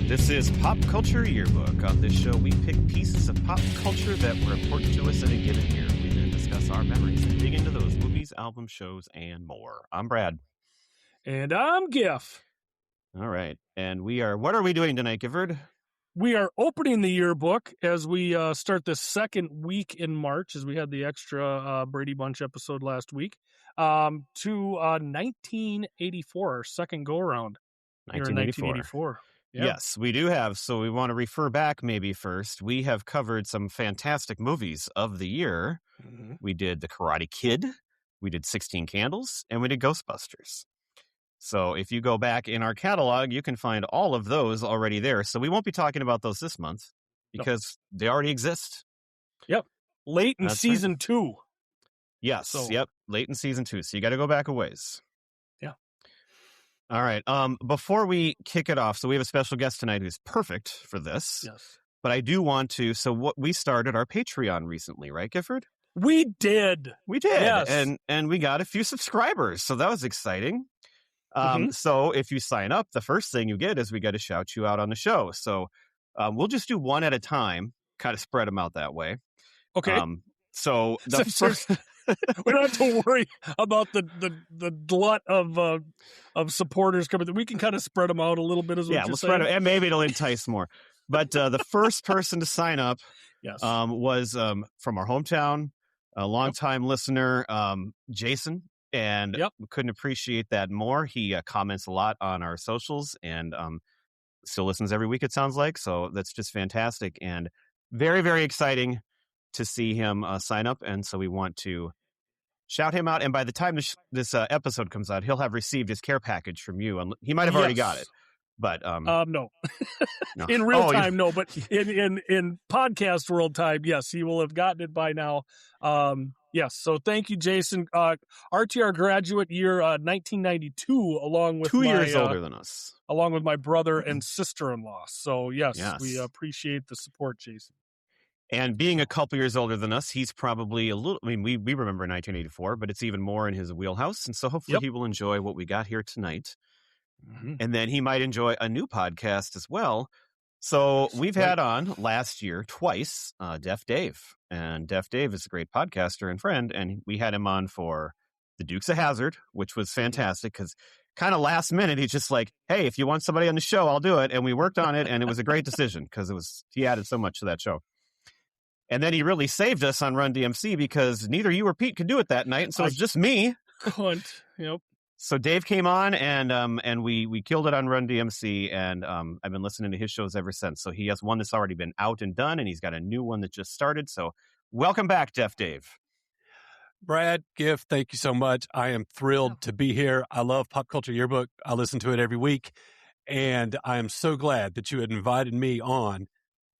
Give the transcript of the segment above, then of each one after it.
This is Pop Culture Yearbook. On this show, we pick pieces of pop culture that were important to us in a given year. We then discuss our memories and dig into those movies, albums, shows, and more. I'm Brad. And I'm Giff. All right. And what are we doing tonight, Gifford? We are opening the yearbook as we start the second week in March, as we had the extra Brady Bunch episode last week, to 1984, our second go-around. 1984. Yeah. Yes, we do have. So we want to refer back maybe first. We have covered some fantastic movies of the year. Mm-hmm. We did The Karate Kid, we did 16 Candles, and we did Ghostbusters. So if you go back in our catalog, you can find all of those already there. So we won't be talking about those this month because they already exist. Yep. Late in season 2. Yes. So. Yep. Late in season 2. So you got to go back a ways. Yeah. All right. Before we kick it off, so we have a special guest tonight who's perfect for this. Yes. But I do want to. So we started our Patreon recently, right, Gifford? We did. Yes. And we got a few subscribers. So that was exciting. So if you sign up, the first thing you get is we got to shout you out on the show. So we'll just do one at a time, kind of spread them out that way. Okay. So first, we don't have to worry about the glut of supporters coming. We can kind of spread them out a little bit as well. Yeah, we'll spread them, and maybe it'll entice more. But the first person to sign up was from our hometown, a longtime listener, Jason. And we couldn't appreciate that more. He comments a lot on our socials and still listens every week, it sounds like. So that's just fantastic and very, very exciting to see him sign up. And so we want to shout him out. And by the time this episode comes out, he'll have received his care package from you. And he might have already got it. But no. No. In real time, no. But in podcast world time, yes, he will have gotten it by now. Yes, so thank you, Jason. RTR graduate year 1992, along with 2 years older than us, along with my brother and sister-in-law. So yes, we appreciate the support, Jason. And being a couple years older than us, he's probably a little. I mean, we remember 1984, but it's even more in his wheelhouse, and so hopefully he will enjoy what we got here tonight, and then he might enjoy a new podcast as well. So we've had on last year twice, Deaf Dave. And Deaf Dave is a great podcaster and friend. And we had him on for the Dukes of Hazzard, which was fantastic because kind of last minute, he's just like, hey, if you want somebody on the show, I'll do it. And we worked on it. And it was a great decision because he added so much to that show. And then he really saved us on Run DMC because neither you or Pete could do it that night. And so it was just me. Couldn't. Yep. So Dave came on and we killed it on Run DMC, and I've been listening to his shows ever since. So he has one that's already been out and done, and he's got a new one that just started. So welcome back, Deaf Dave. Brad, Giff, thank you so much. I am thrilled to be here. I love Pop Culture Yearbook. I listen to it every week, and I am so glad that you had invited me on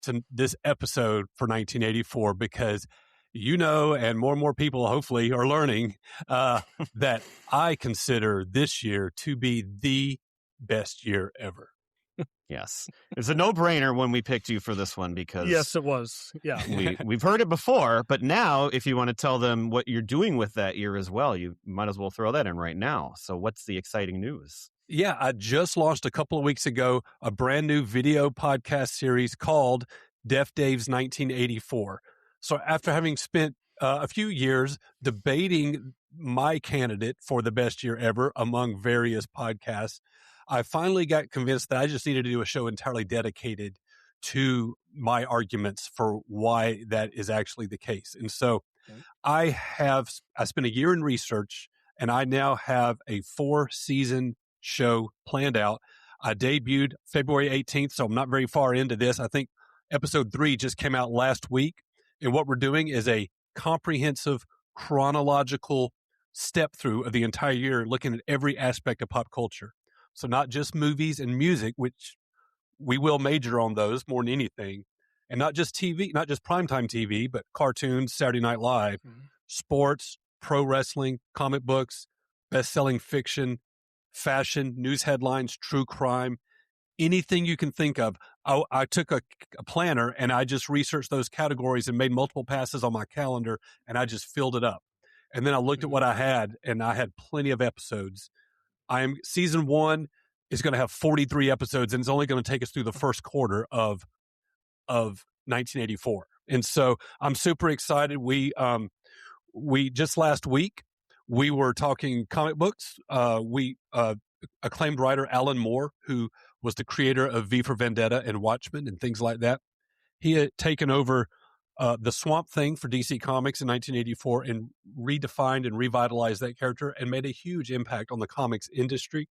to this episode for 1984 because and more and more people hopefully are learning that I consider this year to be the best year ever. Yes. It's a no-brainer when we picked you for this one because... Yes, it was. Yeah. We've heard it before, but now if you want to tell them what you're doing with that year as well, you might as well throw that in right now. So what's the exciting news? Yeah, I just launched a couple of weeks ago a brand new video podcast series called Deaf Dave's 1984. So after having spent a few years debating my candidate for the best year ever among various podcasts, I finally got convinced that I just needed to do a show entirely dedicated to my arguments for why that is actually the case. And so I spent a year in research, and I now have a 4-season show planned out. I debuted February 18th, so I'm not very far into this. I think episode 3 just came out last week. And what we're doing is a comprehensive chronological step through of the entire year, looking at every aspect of pop culture. So not just movies and music, which we will major on those more than anything, and not just TV, not just primetime TV, but cartoons, Saturday Night Live, sports, pro wrestling, comic books, best-selling fiction, fashion, news headlines, true crime, anything you can think of. I took a planner and I just researched those categories and made multiple passes on my calendar, and I just filled it up. And then I looked at what I had, and I had plenty of episodes. Season 1 is going to have 43 episodes, and it's only going to take us through the first quarter of 1984. And so I'm super excited. We just last week, we were talking comic books. Acclaimed writer Alan Moore, who was the creator of V for Vendetta and Watchmen and things like that, he had taken over the Swamp Thing for DC Comics in 1984 and redefined and revitalized that character and made a huge impact on the comics industry.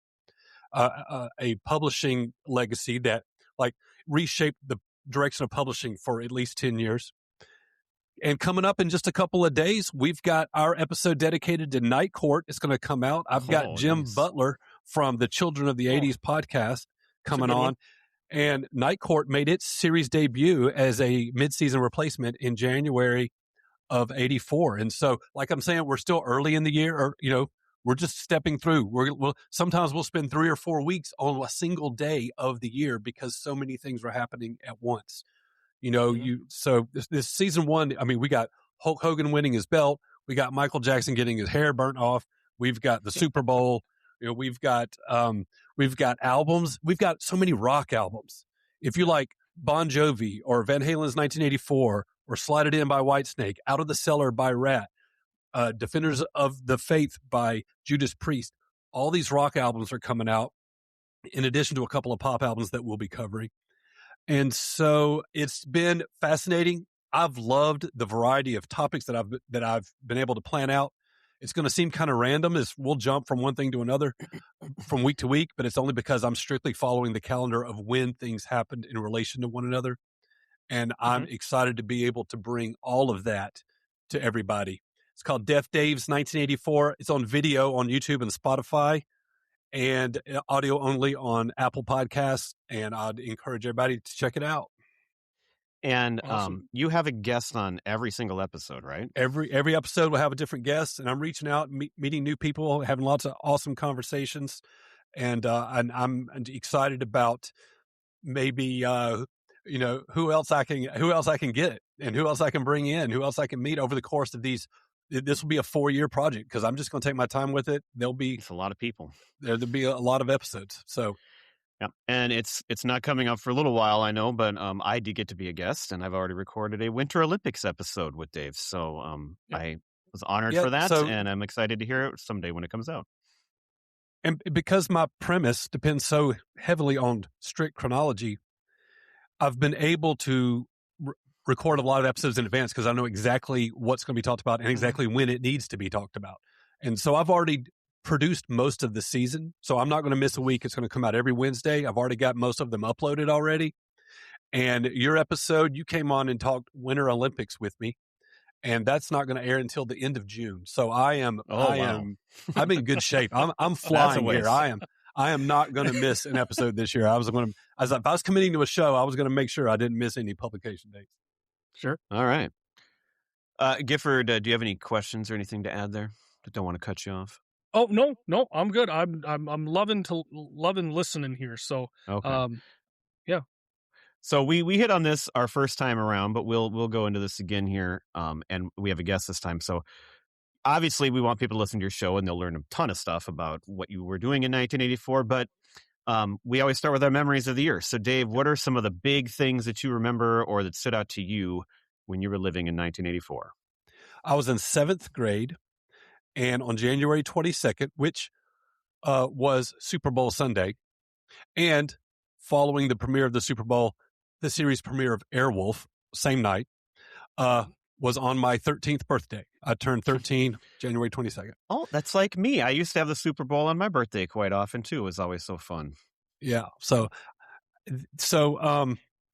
A publishing legacy that like reshaped the direction of publishing for at least 10 years. And coming up in just a couple of days, we've got our episode dedicated to Night Court. It's going to come out. I've got Jim Butler from the Children of the 80s podcast coming on. And Night Court made its series debut as a mid-season replacement in January of 84. And so, like I'm saying, we're still early in the year, or, you know, we're just stepping through. Sometimes we'll spend 3 or 4 weeks on a single day of the year because so many things are happening at once. You know, so this season 1, I mean, we got Hulk Hogan winning his belt. We got Michael Jackson getting his hair burnt off. We've got the Super Bowl. You know, we've got albums. We've got so many rock albums. If you like Bon Jovi or Van Halen's 1984 or Slide It In by Whitesnake, Out of the Cellar by Rat, Defenders of the Faith by Judas Priest, all these rock albums are coming out in addition to a couple of pop albums that we'll be covering. And so it's been fascinating. I've loved the variety of topics that I've been able to plan out. It's going to seem kind of random as we'll jump from one thing to another from week to week, but it's only because I'm strictly following the calendar of when things happened in relation to one another. And I'm excited to be able to bring all of that to everybody. It's called Deaf Dave's 1984. It's on video on YouTube and Spotify, and audio only on Apple Podcasts, and I'd encourage everybody to check it out. And you have a guest on every single episode, right? Every episode will have a different guest, and I'm reaching out, meeting new people, having lots of awesome conversations, and I'm excited about maybe who else I can get, and who else I can bring in, who else I can meet over the course of these. This will be a 4-year project because I'm just going to take my time with it. It's a lot of people. There'll be a lot of episodes. So, yeah, and it's not coming up for a little while, I know, but I did get to be a guest, and I've already recorded a Winter Olympics episode with Dave. So I was honored for that, and I'm excited to hear it someday when it comes out. And because my premise depends so heavily on strict chronology, I've been able to record a lot of episodes in advance because I know exactly what's going to be talked about and exactly when it needs to be talked about. And so I've already produced most of the season, so I'm not going to miss a week. It's going to come out every Wednesday. I've already got most of them uploaded already. And your episode, you came on and talked Winter Olympics with me, and that's not going to air until the end of June. So I'm in good shape. I'm flying here. I am not going to miss an episode this year. If I was committing to a show, I was going to make sure I didn't miss any publication dates. Sure. All right. Gifford, do you have any questions or anything to add there? I don't want to cut you off. Oh, no, I'm good. I'm loving listening here. So, okay. Yeah. So we hit on this our first time around, but we'll go into this again here. And we have a guest this time. So obviously we want people to listen to your show and they'll learn a ton of stuff about what you were doing in 1984, but we always start with our memories of the year. So Dave, what are some of the big things that you remember or that stood out to you when you were living in 1984? I was in 7th grade, and on January 22nd, which was Super Bowl Sunday, and following the premiere of the Super Bowl, the series premiere of Airwolf, same night, was on my 13th birthday. I turned 13 January 22nd. Oh, that's like me. I used to have the Super Bowl on my birthday quite often, too. It was always so fun. Yeah. So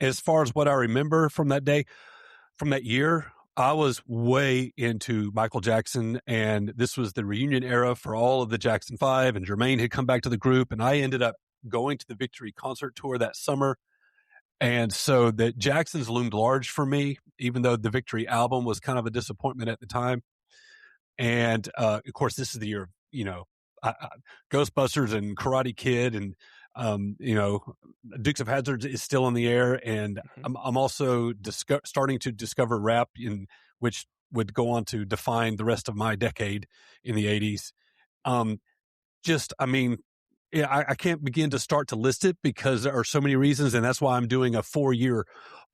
as far as what I remember from that day, from that year, I was way into Michael Jackson, and this was the reunion era for all of the Jackson 5, and Jermaine had come back to the group, and I ended up going to the Victory concert tour that summer. And so the Jacksons loomed large for me, even though the Victory album was kind of a disappointment at the time. And of course, this is the year of, Ghostbusters and Karate Kid, and Dukes of Hazzard is still in the air. And I'm also starting to discover rap, which would go on to define the rest of my decade in the 80s. I can't begin to start to list it because there are so many reasons, and that's why I'm doing a 4-year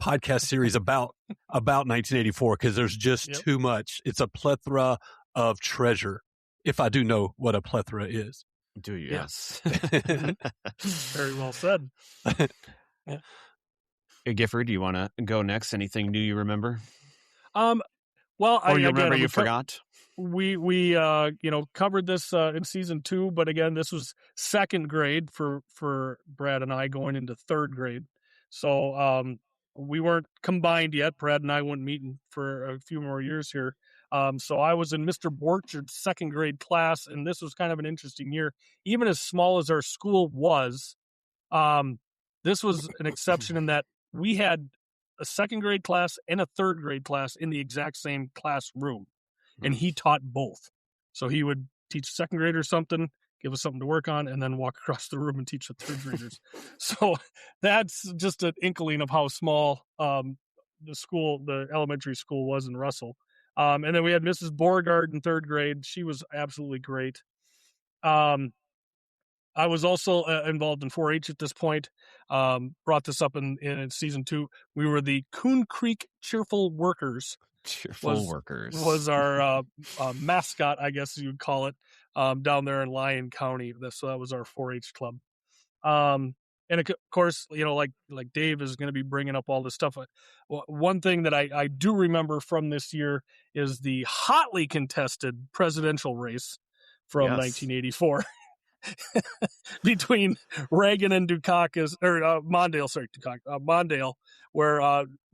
podcast series about 1984 because there's just too much. It's a plethora of treasure. If I do know what a plethora is, do you? Yes. Very well said. Yeah. Hey, Gifford, do you want to go next? Anything new you remember? Well, or you remember you forgot? We covered this in season 2, but again, this was second grade for Brad and I going into third grade. So we weren't combined yet. Brad and I wouldn't meet for a few more years here. So I was in Mr. Borchard's second grade class, and this was kind of an interesting year. Even as small as our school was, this was an exception in that we had a second grade class and a third grade class in the exact same classroom. And he taught both. So he would teach second graders something, give us something to work on, and then walk across the room and teach the third graders. So that's just an inkling of how small the elementary school was in Russell. And then we had Mrs. Beauregard in third grade. She was absolutely great. I was also involved in 4-H at this point. Brought this up in season 2. We were the Coon Creek Cheerful Workers. Workers was our mascot, I guess you'd call it, down there in Lyon County. So that was our 4-H club. And of course, like Dave is going to be bringing up all this stuff. One thing that I do remember from this year is the hotly contested presidential race from 1984. Between Reagan and Dukakis, or Mondale, Mondale, where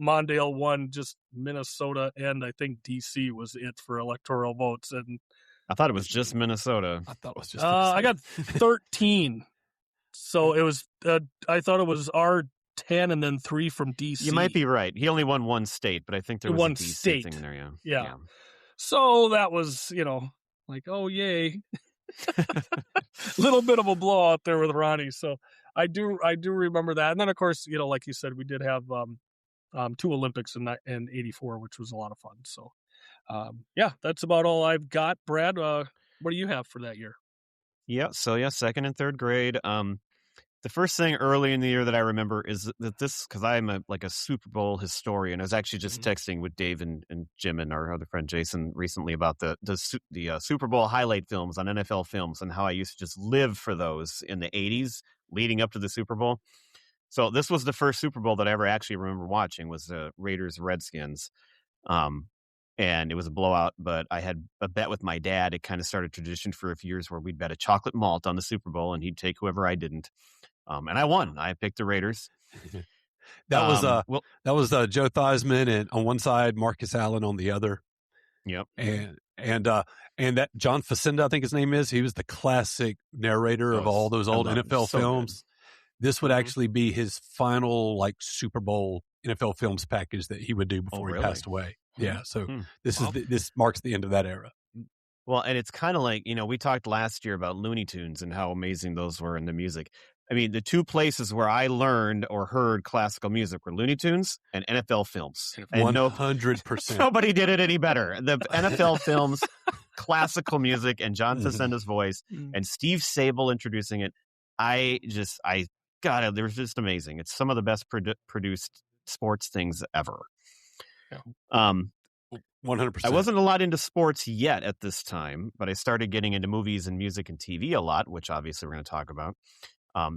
Mondale won just Minnesota and I think D.C. was it for electoral votes. And I thought it was just Minnesota. I thought it was just I got 13. So it was, I thought it was our 10 and then 3 from D.C. You might be right. He only won one state, but I think there was one a D.C. state thing in there, yeah. So that was, like, oh, yay. Little bit of a blowout there with Ronnie. So I do remember that. And then, of course, like you said, we did have 2 Olympics in 84, which was a lot of fun. So, that's about all I've got. Brad, what do you have for that year? Yeah. So, second and third grade. The first thing early in the year that I remember is that because I'm a Super Bowl historian. I was actually just texting with Dave and Jim and our other friend Jason recently about the Super Bowl highlight films on NFL Films and how I used to just live for those in the 80s leading up to the Super Bowl. So this was the first Super Bowl that I ever actually remember watching was the Raiders-Redskins. And it was a blowout, but I had a bet with my dad. It kind of started tradition for a few years where we'd bet a chocolate malt on the Super Bowl and he'd take whoever I didn't. And I won. I picked the Raiders. That was Joe Theismann and on one side, Marcus Allen on the other. Yep. And that John Facenda, I think his name is. He was the classic narrator of all those old NFL films. Good. This would actually be his final Super Bowl NFL Films package that he would do before he passed away. Yeah. So this marks the end of that era. Well, and it's kind of like, we talked last year about Looney Tunes and how amazing those were in the music. I mean, the 2 places where I learned or heard classical music were Looney Tunes and NFL Films. 100%. Nobody did it any better. The NFL Films, classical music, and John Facenda's voice, and Steve Sable introducing it. They're just amazing. It's some of the best produced sports things ever. Yeah. 100%. I wasn't a lot into sports yet at this time, but I started getting into movies and music and TV a lot, which obviously we're going to talk about.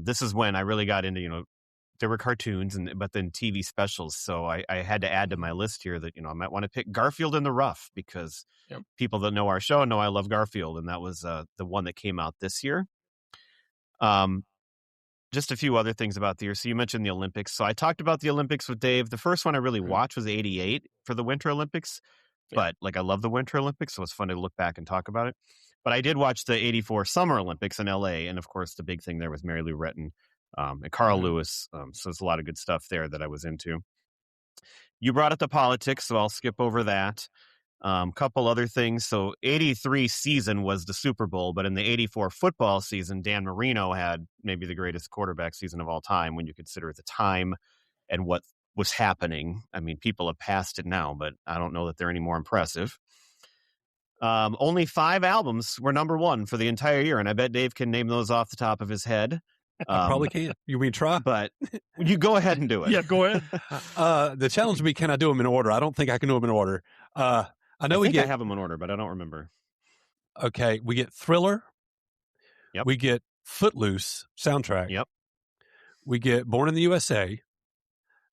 This is when I really got into, there were cartoons, but then TV specials. So I had to add to my list here that, I might want to pick Garfield in the Rough because people that know our show know I love Garfield. And that was the one that came out this year. Just a few other things about the year. So you mentioned the Olympics. So I talked about the Olympics with Dave. The first one I really watched was 88 for the Winter Olympics. But I love the Winter Olympics, so it's fun to look back and talk about it. But I did watch the 84 Summer Olympics in LA. And of course, the big thing there was Mary Lou Retton and Carl Lewis. So there's a lot of good stuff there that I was into. You brought up the politics, so I'll skip over that. Couple other things. So 83 season was the Super Bowl, but in the 84 football season, Dan Marino had maybe the greatest quarterback season of all time when you consider the time and what was happening. I mean, people have passed it now, but I don't know that they're any more impressive. Only 5 albums were number 1 for the entire year, and I bet Dave can name those off the top of his head. I probably can't. You mean try? But you go ahead and do it. Yeah, go ahead. The challenge would be, can I do them in order? I don't think I can do them in order. I have them in order, but I don't remember. Okay, we get Thriller. Yep. We get Footloose soundtrack. Yep. We get Born in the USA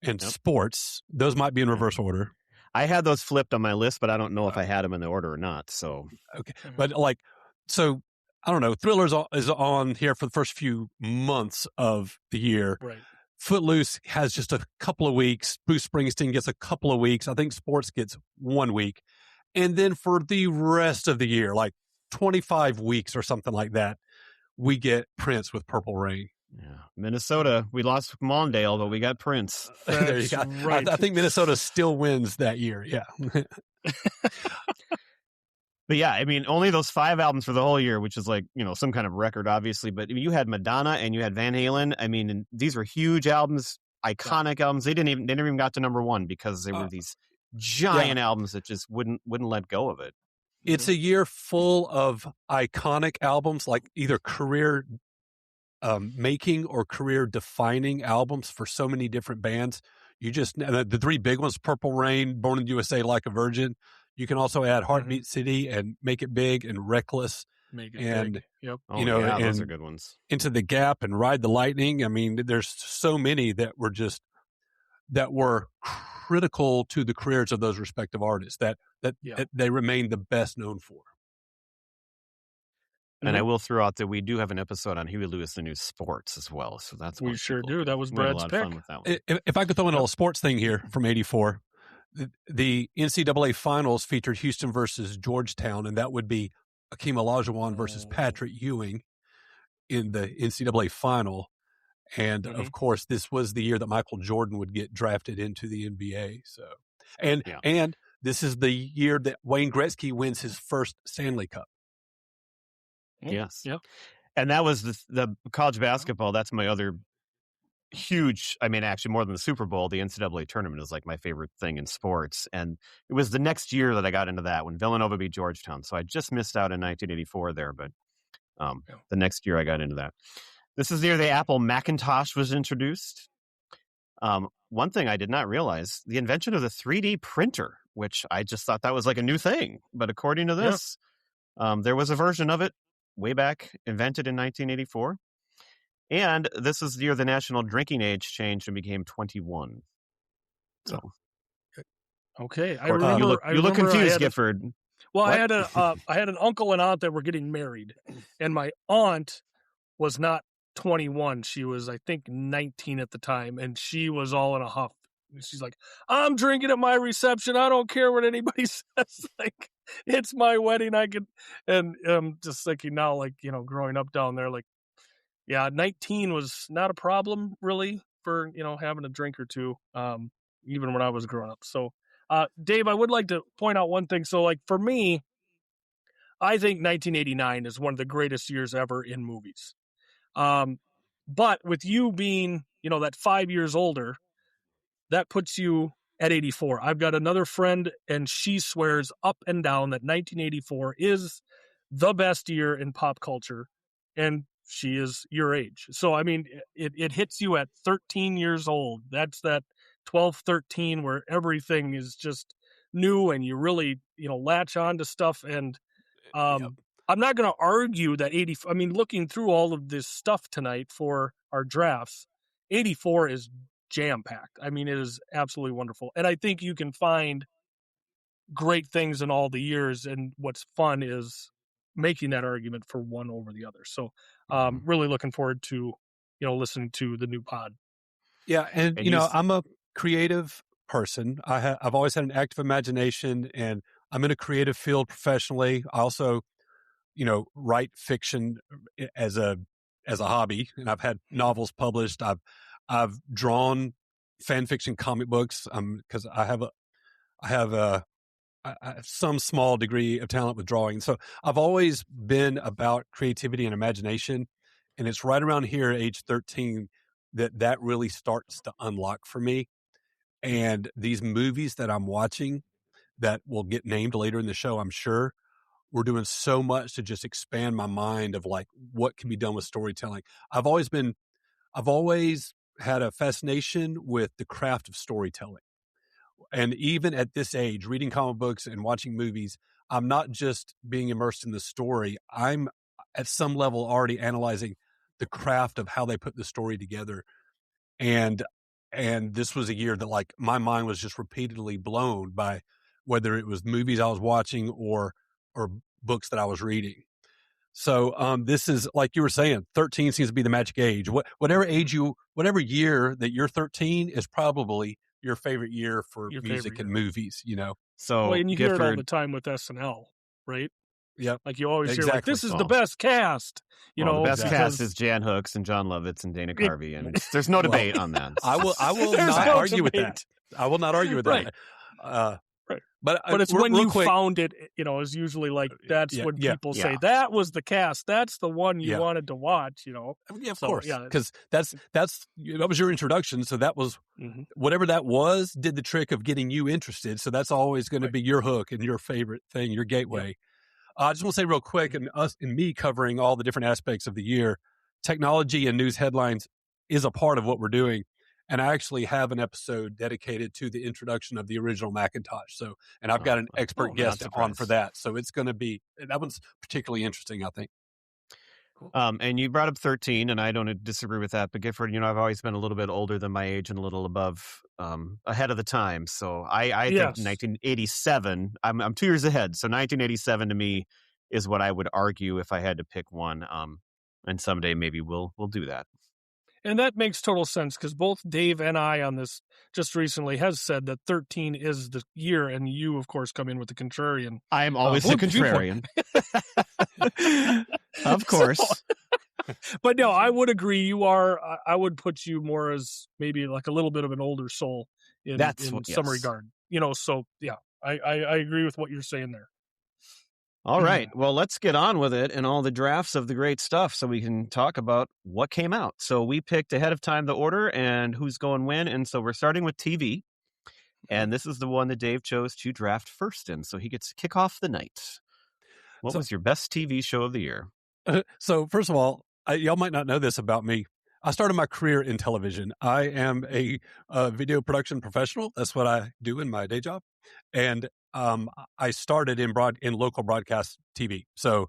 and Sports. Those might be in reverse order. I had those flipped on my list, but I don't know if I had them in the order or not. So okay, but so I don't know. Thriller is on here for the first few months of the year. Right. Footloose has just a couple of weeks. Bruce Springsteen gets a couple of weeks. I think Sports gets 1 week, and then for the rest of the year, like 25 weeks or something like that, we get Prince with Purple Rain. Yeah, Minnesota. We lost Mondale, but we got Prince. There you go. Right. I think Minnesota still wins that year. Yeah. But yeah, I mean, only those 5 albums for the whole year, which is like, some kind of record, obviously. But you had Madonna and you had Van Halen. I mean, these were huge albums, iconic albums. They never even got to number 1 because they were these giant albums that just wouldn't let go of it. It's a year full of iconic albums, like either career making or career defining albums for so many different bands. You just, the 3 big ones, Purple Rain, Born in the USA, Like a Virgin. You can also add Heartbeat City and Make It Big and Reckless. Make It Big. Yep. Those are good ones. Into the Gap and Ride the Lightning. I mean, there's so many that were critical to the careers of those respective artists that they remain the best known for. And I will throw out that we do have an episode on Huey Lewis, the New Sports as well. So we sure do. That was Brad's pick. Fun with that one. If I could throw in a little sports thing here from '84, the NCAA finals featured Houston versus Georgetown, and that would be Akeem Olajuwon versus Patrick Ewing in the NCAA final. And of course, this was the year that Michael Jordan would get drafted into the NBA. So, and this is the year that Wayne Gretzky wins his first Stanley Cup. Yes. Yep. And that was the college basketball. That's my other huge, I mean, actually more than the Super Bowl, the NCAA tournament is like my favorite thing in sports. And it was the next year that I got into that when Villanova beat Georgetown. So I just missed out in 1984 there, but the next year I got into that. This is the year the Apple Macintosh was introduced. One thing I did not realize, the invention of the 3D printer, which I just thought that was like a new thing. But according to this, there was a version of it way back, invented in 1984. And this is the year the national drinking age changed and became 21. So, okay, I remember. You look confused, Gifford. I had an uncle and aunt that were getting married, and my aunt was not 21. She was, I think, 19 at the time, and she was all in a huff. She's like, "I'm drinking at my reception. I don't care what anybody says. Like, it's my wedding. I could." And just thinking now, like, growing up down there, like, 19 was not a problem really for, having a drink or two, even when I was growing up. So, Dave, I would like to point out one thing. So, like, for me, I think 1989 is one of the greatest years ever in movies. But with you being, that 5 years older, that puts you at 84. I've got another friend, and she swears up and down that 1984 is the best year in pop culture, and she is your age. So, I mean, it hits you at 13 years old. That's that 12, 13 where everything is just new and you really, latch on to stuff. And I'm not going to argue that looking through all of this stuff tonight for our drafts, 84 is jam-packed. I mean, it is absolutely wonderful. And I think you can find great things in all the years. And what's fun is making that argument for one over the other. So really looking forward to, listening to the new pod. Yeah. And I'm a creative person. I've always had an active imagination, and I'm in a creative field professionally. I also, write fiction as a hobby, and I've had novels published. I've drawn fan fiction comic books because I have some small degree of talent with drawing. So I've always been about creativity and imagination. And it's right around here at age 13 that really starts to unlock for me. And these movies that I'm watching that will get named later in the show, I'm sure, we're doing so much to just expand my mind of like what can be done with storytelling. I've always had a fascination with the craft of storytelling. And even at this age, reading comic books and watching movies, I'm not just being immersed in the story. I'm at some level already analyzing the craft of how they put the story together. And this was a year that like my mind was just repeatedly blown by whether it was movies I was watching or books that I was reading. So this is like you were saying, 13 seems to be the magic age. Whatever year that you're 13 is probably your favorite year for music and movies, you know? So and you hear it all the time with SNL, right? Yeah. Like you always hear like, this is the best cast, you know. The best cast is Jan Hooks and John Lovitz and Dana Carvey. And there's no debate on that. I will not argue with that. I will not argue with that. Right. But it's when you found it, you know, is usually like that's when people say that was the cast. That's the one you wanted to watch, you know. Yeah, of course. Yeah, because that was your introduction. So that was whatever that was did the trick of getting you interested. So that's always going to be your hook and your favorite thing, your gateway. I just want to say real quick, and me covering all the different aspects of the year, technology and news headlines is a part of what we're doing. And I actually have an episode dedicated to the introduction of the original Macintosh. So, and I've got an expert guest on for that. So it's going to be, that one's particularly interesting, I think. And you brought up 13, and I don't disagree with that. But Gifford, you know, I've always been a little bit older than my age and a little above, ahead of the time. So I think 1987. I'm 2 years ahead. So 1987 to me is what I would argue if I had to pick one. And someday maybe we'll do that. And that makes total sense because both Dave and I on this just recently has said that 13 is the year, and you, of course, come in with the contrarian. I am always the contrarian. Of course. But no, I would agree. You are, I would put you more as maybe like a little bit of an older soul in some regard. You know, so yeah, I agree with what you're saying there. All right. Well, let's get on with it and all the drafts of the great stuff so we can talk about what came out. So we picked ahead of time the order and who's going when. And so we're starting with TV. And this is the one that Dave chose to draft first in. So he gets to kick off the night. What was your best TV show of the year? So first of all, y'all might not know this about me. I started my career in television. I am a video production professional. That's what I do in my day job. And I started in local broadcast TV. So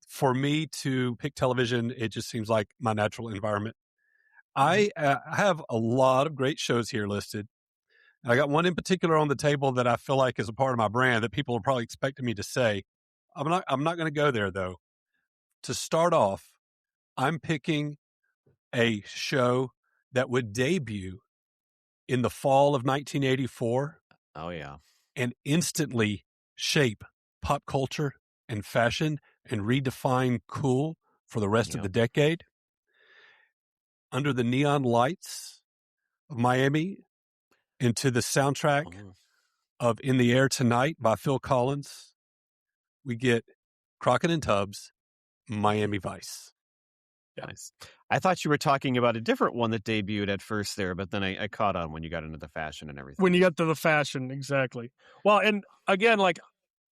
for me to pick television, it just seems like my natural environment. I have a lot of great shows here listed. I got one in particular on the table that I feel like is a part of my brand that people are probably expecting me to say. I'm not going to go there though. To start off, I'm picking a show that would debut in the fall of 1984. Oh, yeah. And instantly shape pop culture and fashion and redefine cool for the rest of the decade. Under the neon lights of Miami, into the soundtrack of In the Air Tonight by Phil Collins, we get Crockett and Tubbs, Miami Vice. Nice. I thought you were talking about a different one that debuted at first there, but then I caught on when you got into the fashion and everything. When you got to the fashion, exactly. Well, and again, like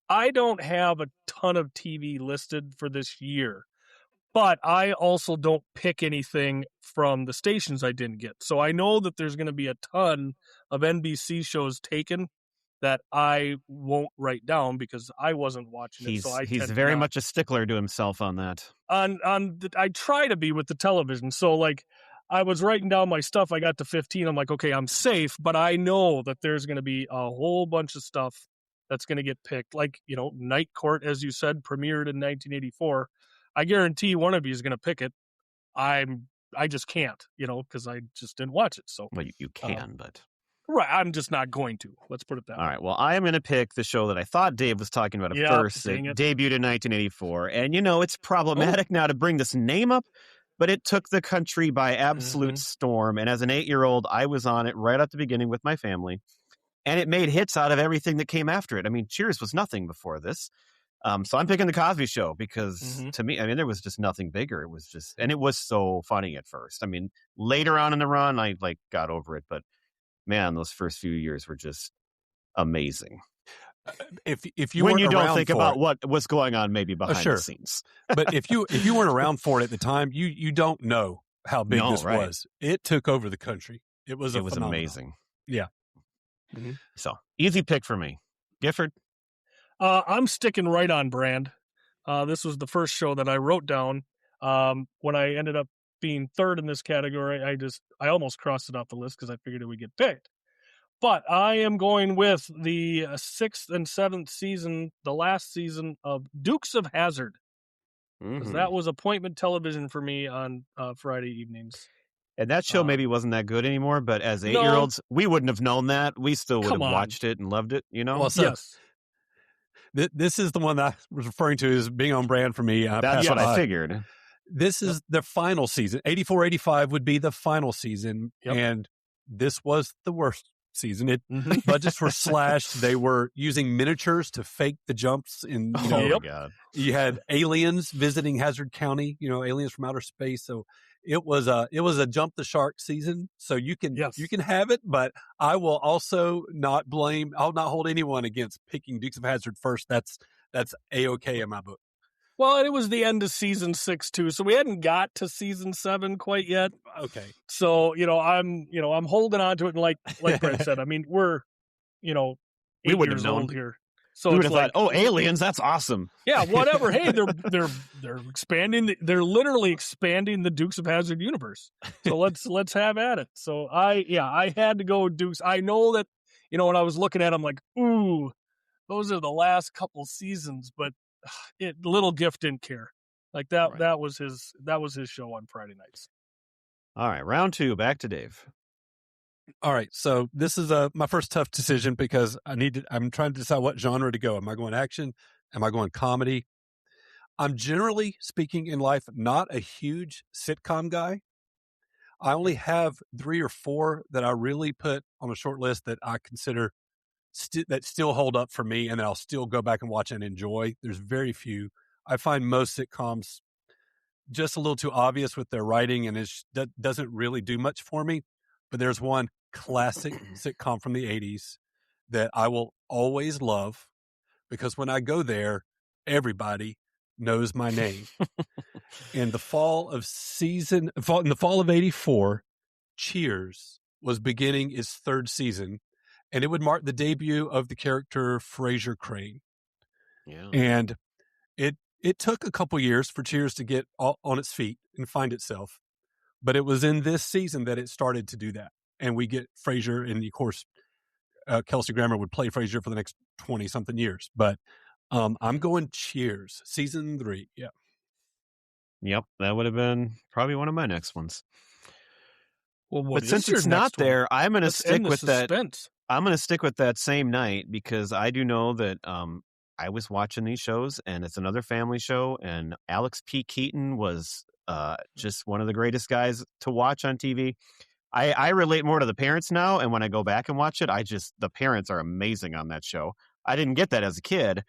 I don't have a ton of TV listed for this year, but I also don't pick anything from the stations I didn't get. So I know that there's going to be a ton of NBC shows taken that I won't write down because I wasn't watching it. So he's very much a stickler to himself on that. I try to be with the television. So like I was writing down my stuff. I got to 15. I'm like, okay, I'm safe, but I know that there's going to be a whole bunch of stuff that's going to get picked. Like, you know, Night Court, as you said, premiered in 1984. I guarantee one of you is going to pick it. I just can't, you know, because I just didn't watch it. So well, you can, but. Right, I'm just not going to. Let's put it that way. All right, well, I am going to pick the show that I thought Dave was talking about at first. It debuted in 1984. And, you know, it's problematic now to bring this name up, but it took the country by absolute storm. And as an 8-year-old, I was on it right at the beginning with my family. And it made hits out of everything that came after it. I mean, Cheers was nothing before this. So I'm picking The Cosby Show because to me, I mean, there was just nothing bigger. It was just, and it was so funny at first. I mean, later on in the run, I got over it, but man, those first few years were just amazing. If you when weren't you don't around think for about it, what was going on maybe behind sure. the scenes. But if you weren't around for it at the time, you don't know how big this was. It took over the country. It was amazing. Yeah. Mm-hmm. So easy pick for me. Gifford? I'm sticking right on brand. This was the first show that I wrote down. When I ended up being third in this category, I almost crossed it off the list because I figured it would get picked. But I am going with the 6th and 7th season, the last season of Dukes of Hazzard. Because that was appointment television for me on Friday evenings. And that show maybe wasn't that good anymore, but as 8-year-olds, we wouldn't have known that. We still would have watched it and loved it, you know? Well, so yes. This is the one that I was referring to as being on brand for me. That's what I figured. This is the final season. 84-85 would be the final season, and this was the worst season. Budgets were slashed. They were using miniatures to fake the jumps. My God! You had aliens visiting Hazard County. Aliens from outer space. So it was a jump the shark season. So you can have it, but I will also not blame. I'll not hold anyone against picking Dukes of Hazzard first. That's A-okay in my book. Well, it was the end of season 6 too, so we hadn't got to season 7 quite yet. Okay. So, I'm holding on to it, and like Brent said, I mean, we're, 8 we wouldn't years have known. old here. So we it's would have thought, aliens, that's awesome. Yeah, whatever. Hey, they're expanding. They're literally expanding the Dukes of Hazzard universe. So let's have at it. So I had to go with Dukes. I know that, when I was looking at them, like, ooh, those are the last couple seasons, but Little Gift didn't care. Like that. Right. That was his show on Friday nights. All right, round 2. Back to Dave. All right, so this is my first tough decision because I'm trying to decide what genre to go. Am I going action? Am I going comedy? I'm generally speaking in life not a huge sitcom guy. I only have 3 or 4 that I really put on a short list that I consider that still hold up for me, and that I'll still go back and watch and enjoy. There's very few. I find most sitcoms just a little too obvious with their writing, and that doesn't really do much for me. But there's one classic sitcom from the 80s that I will always love because when I go there, everybody knows my name. In the fall of 84, Cheers was beginning its 3rd season, and it would mark the debut of the character Frasier Crane. Yeah. And it took a couple years for Cheers to get on its feet and find itself. But it was in this season that it started to do that. And we get Frasier, and of course, Kelsey Grammer would play Frasier for the next 20-something years. But I'm going Cheers, season 3. Yeah. Yep, that would have been probably one of my next ones. Well, but since it's not there, I'm going to stick with that. I'm going to stick with that same night because I do know that I was watching these shows, and it's another family show, and Alex P. Keaton was just one of the greatest guys to watch on TV. I relate more to the parents now, and when I go back and watch it, the parents are amazing on that show. I didn't get that as a kid,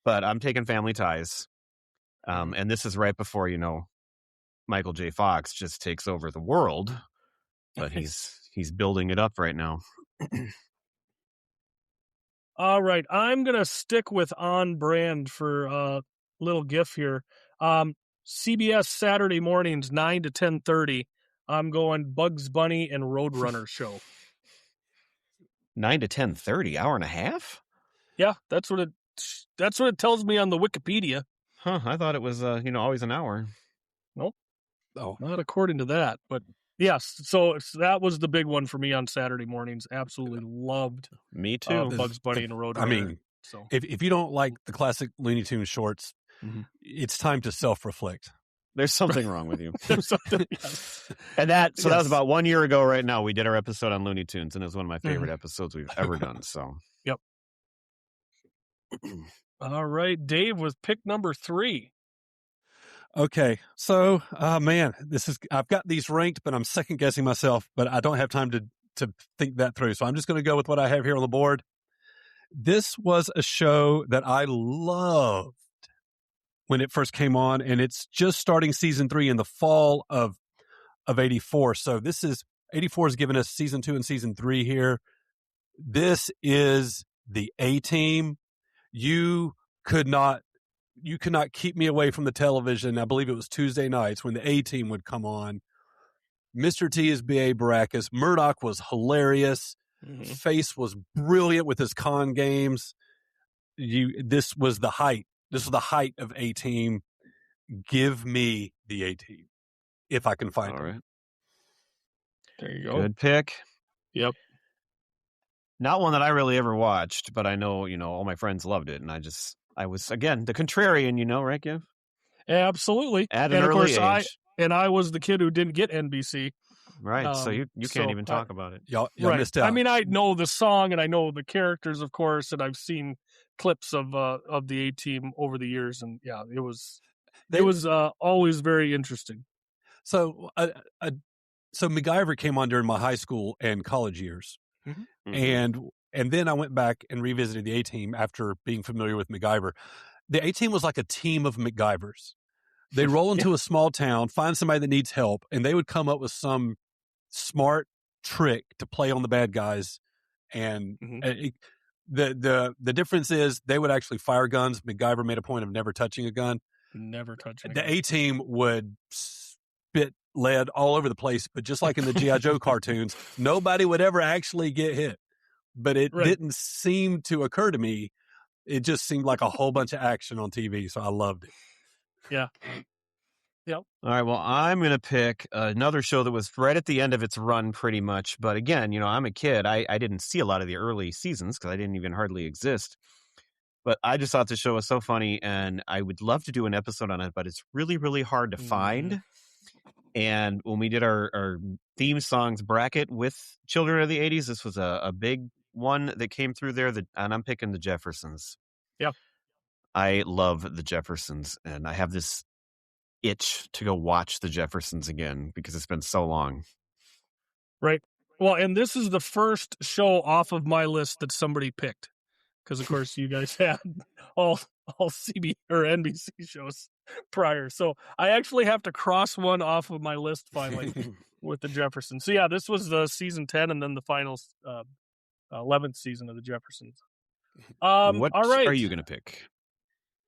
but I'm taking Family Ties. And this is right before, Michael J. Fox just takes over the world, but he's building it up right now. All right, I'm going to stick with on brand for Little GIF here. CBS Saturday mornings, 9 to 10:30. I'm going Bugs Bunny and Roadrunner show. 9 to 10:30, hour and a half? Yeah, that's what it tells me on the Wikipedia. Huh, I thought it was always an hour. Nope. Oh, not according to that, but yes, so that was the big one for me on Saturday mornings. Absolutely loved. Me too. Bugs Bunny and Roadrunner. I mean, so if you don't like the classic Looney Tunes shorts, it's time to self-reflect. There's something wrong with you. There's something, yes. And that was about 1 year ago right now. We did our episode on Looney Tunes, and it was one of my favorite episodes we've ever done. So, yep. All right, Dave with pick number 3. Okay, so man, I've got these ranked, but I'm second guessing myself, but I don't have time to think that through. So I'm just going to go with what I have here on the board. This was a show that I loved when it first came on, and it's just starting season 3 in the fall of 84. So 84 has given us season 2 and season 3 here. This is the A-Team. you could not keep me away from the television. I believe it was Tuesday nights when the A-Team would come on. Mr. T is B.A. Baracus. Murdoch was hilarious. Face was brilliant with his con games. This was the height. This was the height of A-Team. Give me the A-Team if I can find it. All right. There you go. Good pick. Yep. Not one that I really ever watched, but I know, all my friends loved it. And I was, again, the contrarian, right, Giv? Absolutely. At an early age. I was the kid who didn't get NBC. Right. So you can't even talk about it. Y'all right. missed out. I mean, I know the song and I know the characters, of course, and I've seen clips of the A-Team over the years. And yeah, it was always very interesting. So, so MacGyver came on during my high school and college years. And then I went back and revisited the A-Team after being familiar with MacGyver. The A-Team was like a team of MacGyvers. They'd roll into a small town, find somebody that needs help, and they would come up with some smart trick to play on the bad guys. And the difference is they would actually fire guns. MacGyver made a point of never touching a gun. Never touching. The A-Team would spit lead all over the place, but just like in the G.I. Joe cartoons, nobody would ever actually get hit. But it didn't seem to occur to me. It just seemed like a whole bunch of action on TV, so I loved it. Yeah. Yep. All right, well, I'm going to pick another show that was right at the end of its run pretty much. But again, I'm a kid. I didn't see a lot of the early seasons because I didn't even hardly exist. But I just thought the show was so funny, and I would love to do an episode on it, but it's really, really hard to find. And when we did our theme songs bracket with Children of the 80s, this was a big one that came through there, and I'm picking the Jeffersons. Yeah. I love the Jeffersons, and I have this itch to go watch the Jeffersons again because it's been so long. Right. Well, and this is the first show off of my list that somebody picked. Because, of course, you guys had all CB or NBC shows prior. So I actually have to cross one off of my list finally with the Jeffersons. So, yeah, this was the season 10 and then the final 11th season of the Jeffersons. What all right. are you going to pick?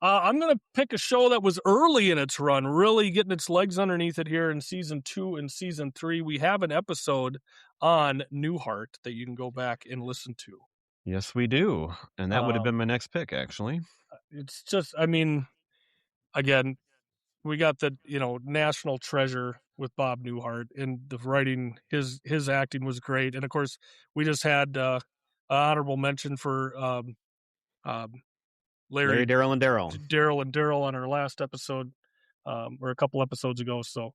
I'm going to pick a show that was early in its run, really getting its legs underneath it here in season 2 and season 3. We have an episode on Newhart that you can go back and listen to. Yes, we do. And that would have been my next pick, actually. It's just, I mean, again, we got the, national treasure with Bob Newhart, and the writing, his acting was great. And of course, we just had an honorable mention for Larry, Daryl, and Daryl. Daryl and Daryl on our last episode, or a couple episodes ago. So,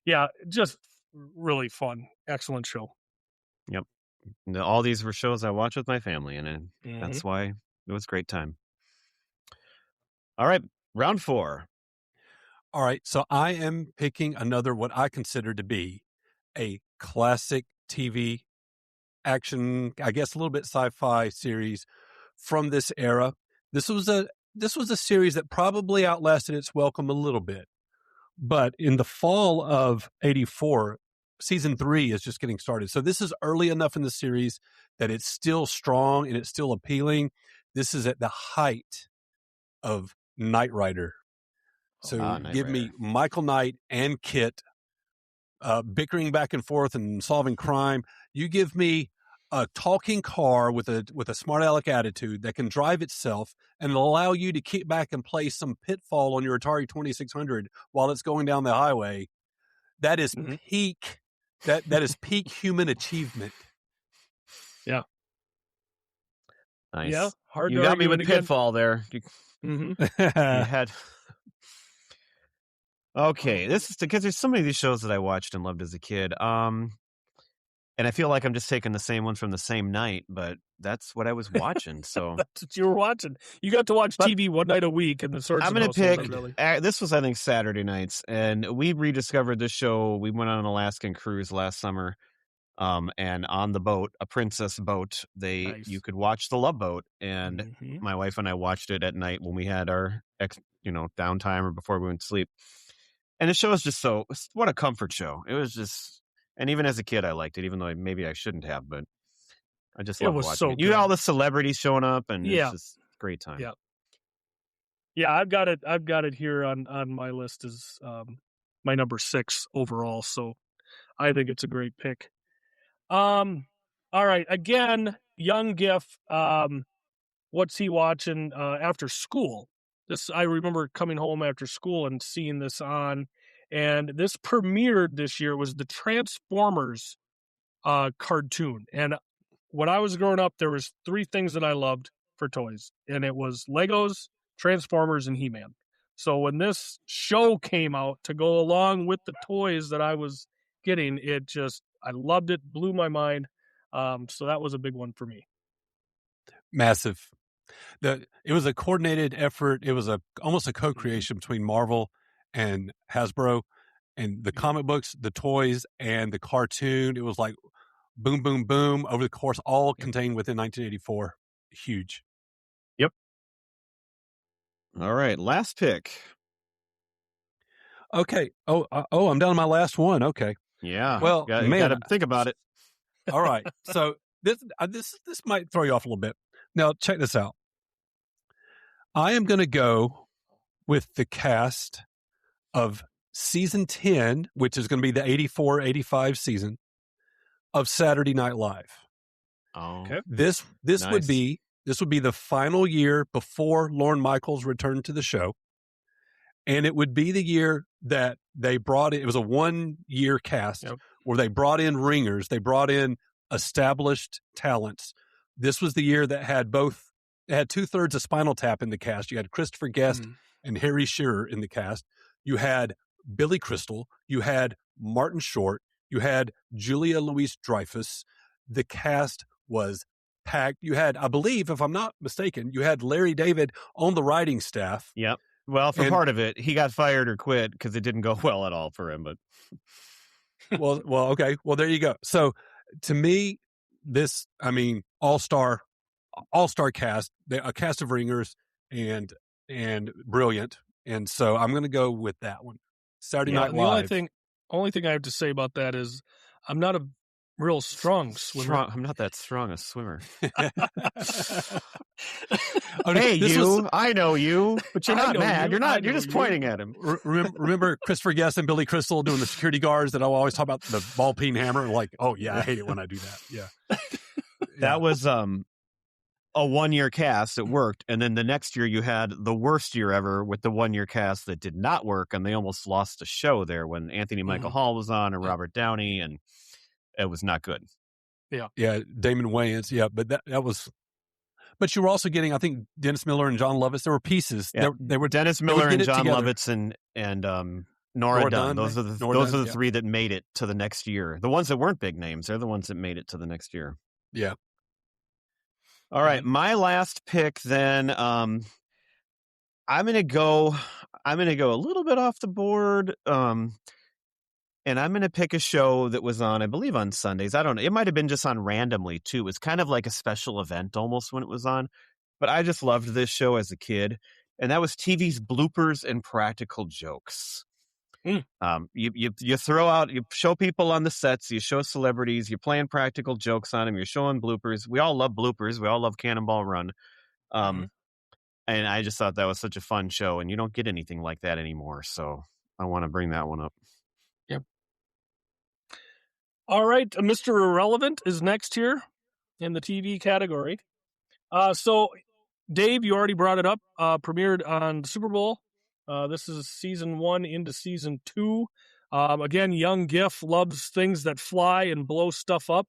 yeah, just really fun. Excellent show. Yep. All these were shows I watched with my family, and that's why it was a great time. All right, round 4. All right, so I am picking another what I consider to be a classic TV action, I guess a little bit sci-fi series from this era. This was a series that probably outlasted its welcome a little bit. But in the fall of 84, season 3 is just getting started. So this is early enough in the series that it's still strong and it's still appealing. This is at the height of Knight Rider. So give me Michael Knight and Kit bickering back and forth and solving crime. You give me a talking car with a smart aleck attitude that can drive itself and allow you to kick back and play some Pitfall on your Atari 2600 while it's going down the highway. That is peak. That is peak human achievement. Yeah. Nice. Yeah. Hard. You got me with Pitfall there. You had. Okay, this is because there's so many of these shows that I watched and loved as a kid. And I feel like I'm just taking the same one from the same night, but that's what I was watching. So that's what you were watching. You got to watch TV one night a week in the Sorensen. I'm going to pick. This was, I think, Saturday nights, and we rediscovered this show. We went on an Alaskan cruise last summer, and on the boat, a princess boat, you could watch The Love Boat, and my wife and I watched it at night when we had our downtime or before we went to sleep. And the show is just what a comfort show. It was just. And even as a kid, I liked it, even though maybe I shouldn't have, but I just loved watching it. You had all the celebrities showing up, and it's just a great time. Yeah. Yeah, I've got it. I've got it here on my list as my number 6 overall. So I think it's a great pick. All right. Again, young Giff. What's he watching after school? This I remember coming home after school and seeing this on, and this premiered this year. It was the Transformers cartoon, and when I was growing up, there was 3 things that I loved for toys, and it was Legos, Transformers, and He-Man. So when this show came out to go along with the toys that I was getting, I loved it, blew my mind. So that was a big one for me. Massive. It was a coordinated effort. It was almost a co-creation between Marvel and Hasbro, and the comic books, the toys, and the cartoon. It was like boom, boom, boom over the course, all contained within 1984. Huge. Yep. All right, last pick. Okay. Oh, I'm down to my last one. Okay. Yeah. Well, you gotta think about it. All right. So this might throw you off a little bit. Now, check this out. I am going to go with the cast of season 10, which is going to be the 84-85 season of Saturday Night Live. Oh, okay. This nice. would be the final year before Lorne Michaels returned to the show, and it would be the year that they brought in. It was a 1-year cast where they brought in ringers, they brought in established talents. This was the year that had 2/3 of Spinal Tap in the cast. You had Christopher Guest and Harry Shearer in the cast. You had Billy Crystal. You had Martin Short. You had Julia Louis-Dreyfus. The cast was packed. You had, I believe, if I'm not mistaken, you had Larry David on the writing staff. Yep. Well, for part of it, he got fired or quit because it didn't go well at all for him. But well, okay. Well, there you go. So to me, all-star cast, a cast of ringers and brilliant. And so I'm going to go with that one. Saturday Night Live. The only thing I have to say about that is I'm not a real strong swimmer. I'm not that strong a swimmer. Hey, I know you, but you're not mad. You're not. You're just pointing at him. Remember Christopher Guest and Billy Crystal doing the security guards that I always talk about the ball peen hammer? Like, oh yeah, I hate it when I do that. Yeah. That was a 1-year cast. It worked, and then the next year you had the worst year ever with the 1-year cast that did not work, and they almost lost the show there when Anthony Michael Hall was on and Robert Downey, and it was not good. Yeah, Damon Wayans. Yeah, but that was. But you were also getting, I think, Dennis Miller and John Lovitz. There were pieces. Yeah. They were Dennis Miller and John Lovitz and Nora Dunn. Those are the 3 that made it to the next year. The ones that weren't big names, they're the ones that made it to the next year. Yeah. All right, my last pick then. I'm going to go a little bit off the board. And I'm going to pick a show that was on, I believe, on Sundays. I don't know. It might have been just on randomly, too. It was kind of like a special event almost when it was on. But I just loved this show as a kid. And that was TV's Bloopers and Practical Jokes. You throw out, you show people on the sets, you show celebrities, you're playing practical jokes on them, you're showing bloopers. We all love bloopers. We all love Cannonball Run. And I just thought that was such a fun show. And you don't get anything like that anymore. So I want to bring that one up. Yep. All right, Mr. Irrelevant is next here in the TV category. So, Dave, you already brought it up. Premiered on Super Bowl. This is season 1 into season 2. Again, young Giff loves things that fly and blow stuff up.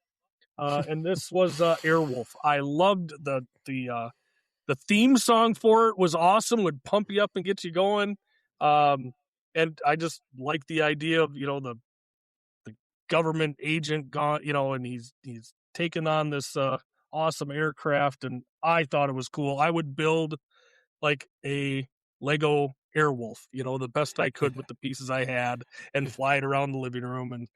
And this was Airwolf. I loved the theme song for it. Was awesome. Would pump you up and get you going. And I just like the idea of the government agent gone, and he's taken on this awesome aircraft, and I thought it was cool. I would build like a Lego Airwolf, the best I could with the pieces I had, and fly it around the living room and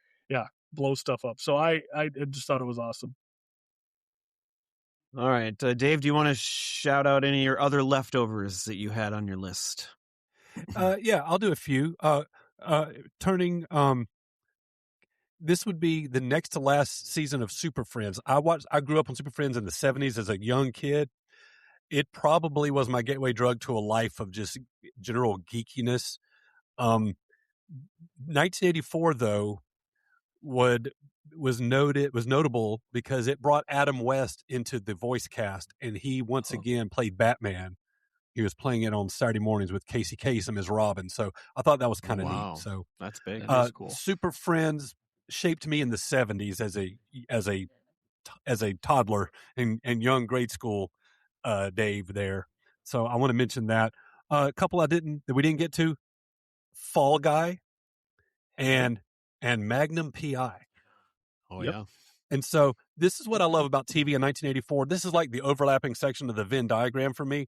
blow stuff up. So I just thought it was awesome. All right, Dave, do you want to shout out any of your other leftovers that you had on your list? Yeah, I'll do a few. This would be the next to last season of Super Friends. I grew up on Super Friends in the 70s as a young kid, it probably was my gateway drug to a life of just general geekiness. 1984, though, was notable because it brought Adam West into the voice cast, and he once again played Batman. He was playing it on Saturday mornings with Casey Kasem as Robin. So I thought that was kind of neat. So that's big. That is cool. Super Friends shaped me in the 70s as a toddler and young grade school Dave there. So I want to mention that. A couple that we didn't get to, Fall Guy and Magnum PI. Oh, yeah. And so this is what I love about TV in 1984. This is like the overlapping section of the Venn diagram for me.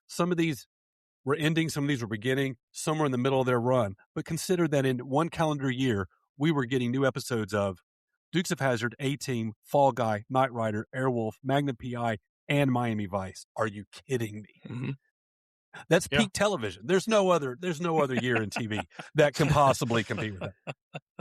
Some of these were ending, some of these were beginning, some were in the middle of their run. But consider that in one calendar year, we were getting new episodes of Dukes of Hazzard, A-Team, Fall Guy, Knight Rider, Airwolf, Magnum PI, and Miami Vice. Are you kidding me? Mm-hmm. That's peak television. There's no other year in TV that can possibly compete with that.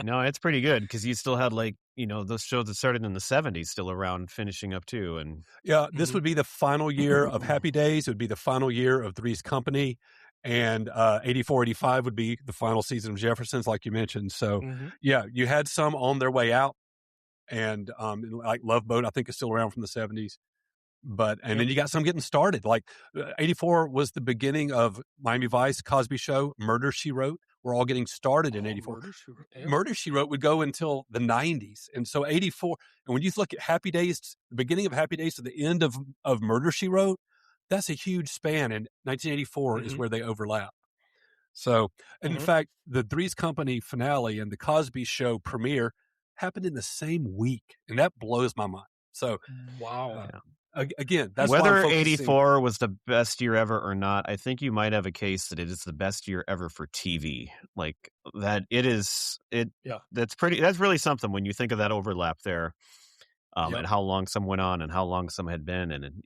No, it's pretty good because you still had those shows that started in the 70s still around, finishing up too. And yeah, this would be the final year of Happy Days. It would be the final year of Three's Company, and 84, 85 would be the final season of Jeffersons, like you mentioned. So yeah, you had some on their way out, and like Love Boat, I think is still around from the 70s. But then you got some getting started. Like 84 was the beginning of Miami Vice, Cosby Show, Murder, She Wrote. We're all getting started in 84. Murder, She Wrote would go until the 90s. And so 84, and when you look at Happy Days, the beginning of Happy Days to the end of Murder, She Wrote, that's a huge span. And 1984 is where they overlap. So, in fact, the Three's Company finale and the Cosby Show premiere happened in the same week. And that blows my mind. So, wow. Again, that's whether 84 was the best year ever or not, I think you might have a case that it is the best year ever for TV. Like that, it is. That's really something when you think of that overlap there, and how long some went on and how long some had been, and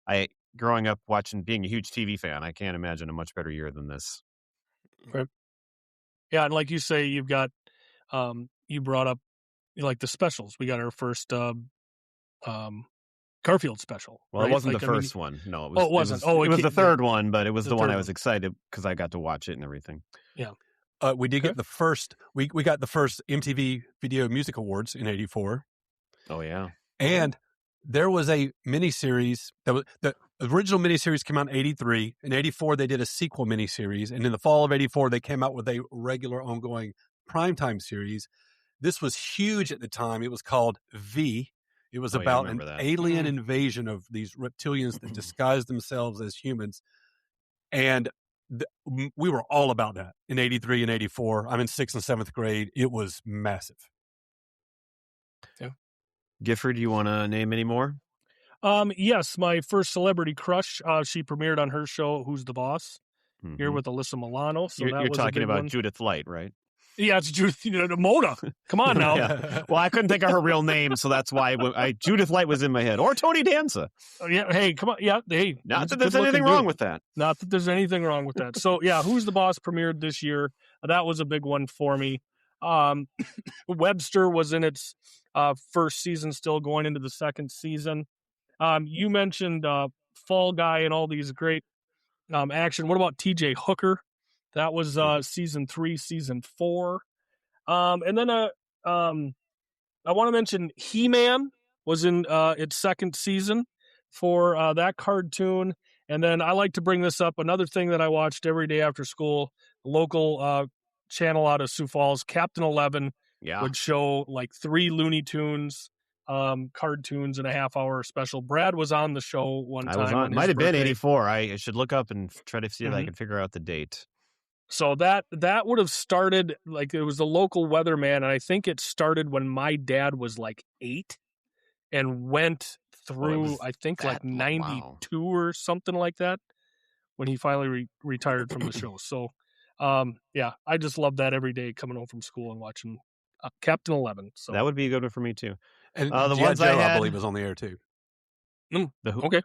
I growing up being a huge TV fan, I can't imagine a much better year than this. Right. Yeah, and like you say, you've got you brought up like the specials. We got our first Garfield special. Well, right? it wasn't the first one. No, it wasn't. It was the third one, but it was the one I was excited because I got to watch it and everything. Yeah. We did get the first. We got the first MTV Video Music Awards in 84. Oh yeah. And there was a miniseries the original miniseries came out in 83. In 84, they did a sequel miniseries, and in the fall of 84, they came out with a regular ongoing primetime series. This was huge at the time. It was called V. It was about an alien invasion of these reptilians that disguised themselves as humans. And we were all about that in 83 and 84. I'm in 6th and 7th grade. It was massive. Yeah. Gifford, you want to name any more? Yes, my first celebrity crush. She premiered on her show, Who's the Boss? Here with Alyssa Milano. So you're talking about Judith Light, right? Yeah, it's Judith Mona. Come on now. Yeah. Well, I couldn't think of her real name, so that's why Judith Light was in my head. Or Tony Danza. Yeah, hey, come on. Yeah, hey. Not that there's anything wrong with that. Not that there's anything wrong with that. So, yeah, Who's the Boss premiered this year. That was a big one for me. Webster was in its first season, still going into the second season. You mentioned Fall Guy and all these great action. What about TJ Hooker? That was season 3, season 4. And then I want to mention He-Man was in its second season for that cartoon. And then I like to bring this up. Another thing that I watched every day after school, local channel out of Sioux Falls, Captain 11 would show like 3 Looney Tunes cartoons and a half-hour special. Brad was on the show one time. I was on. Might have been 84. I should look up and try to see if I can figure out the date. So that would have started, like, it was the local weatherman, and I think it started when my dad was like 8 and went through, I think, like 92 or something like that when he finally retired from the show. So, yeah, I just love that every day coming home from school and watching Captain 11. So that would be a good one for me, too. And the ones I believe was on the air, too. Okay.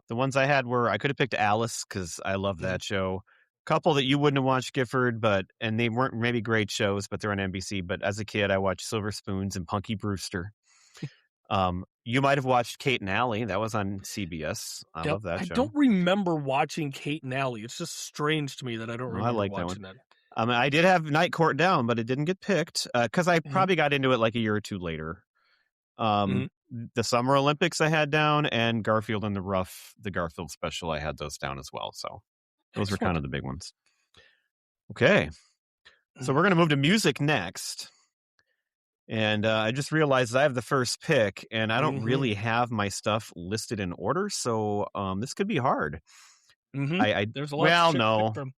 The ones I had were, I could have picked Alice because I love that show. Couple that you wouldn't have watched, Gifford, and they weren't maybe great shows, but they're on NBC. But as a kid, I watched Silver Spoons and Punky Brewster. You might have watched Kate and Allie. That was on CBS. I love that show. I don't remember watching Kate and Allie. It's just strange to me that I don't remember like watching that. I did have Night Court down, but it didn't get picked because I probably got into it like a year or two later. The Summer Olympics I had down, and Garfield in the Rough, the Garfield special, I had those down as well. So those were kind of the big ones. Okay. So we're going to move to music next. And I just realized I have the first pick, and I don't really have my stuff listed in order, so this could be hard. There's a lot to pick from.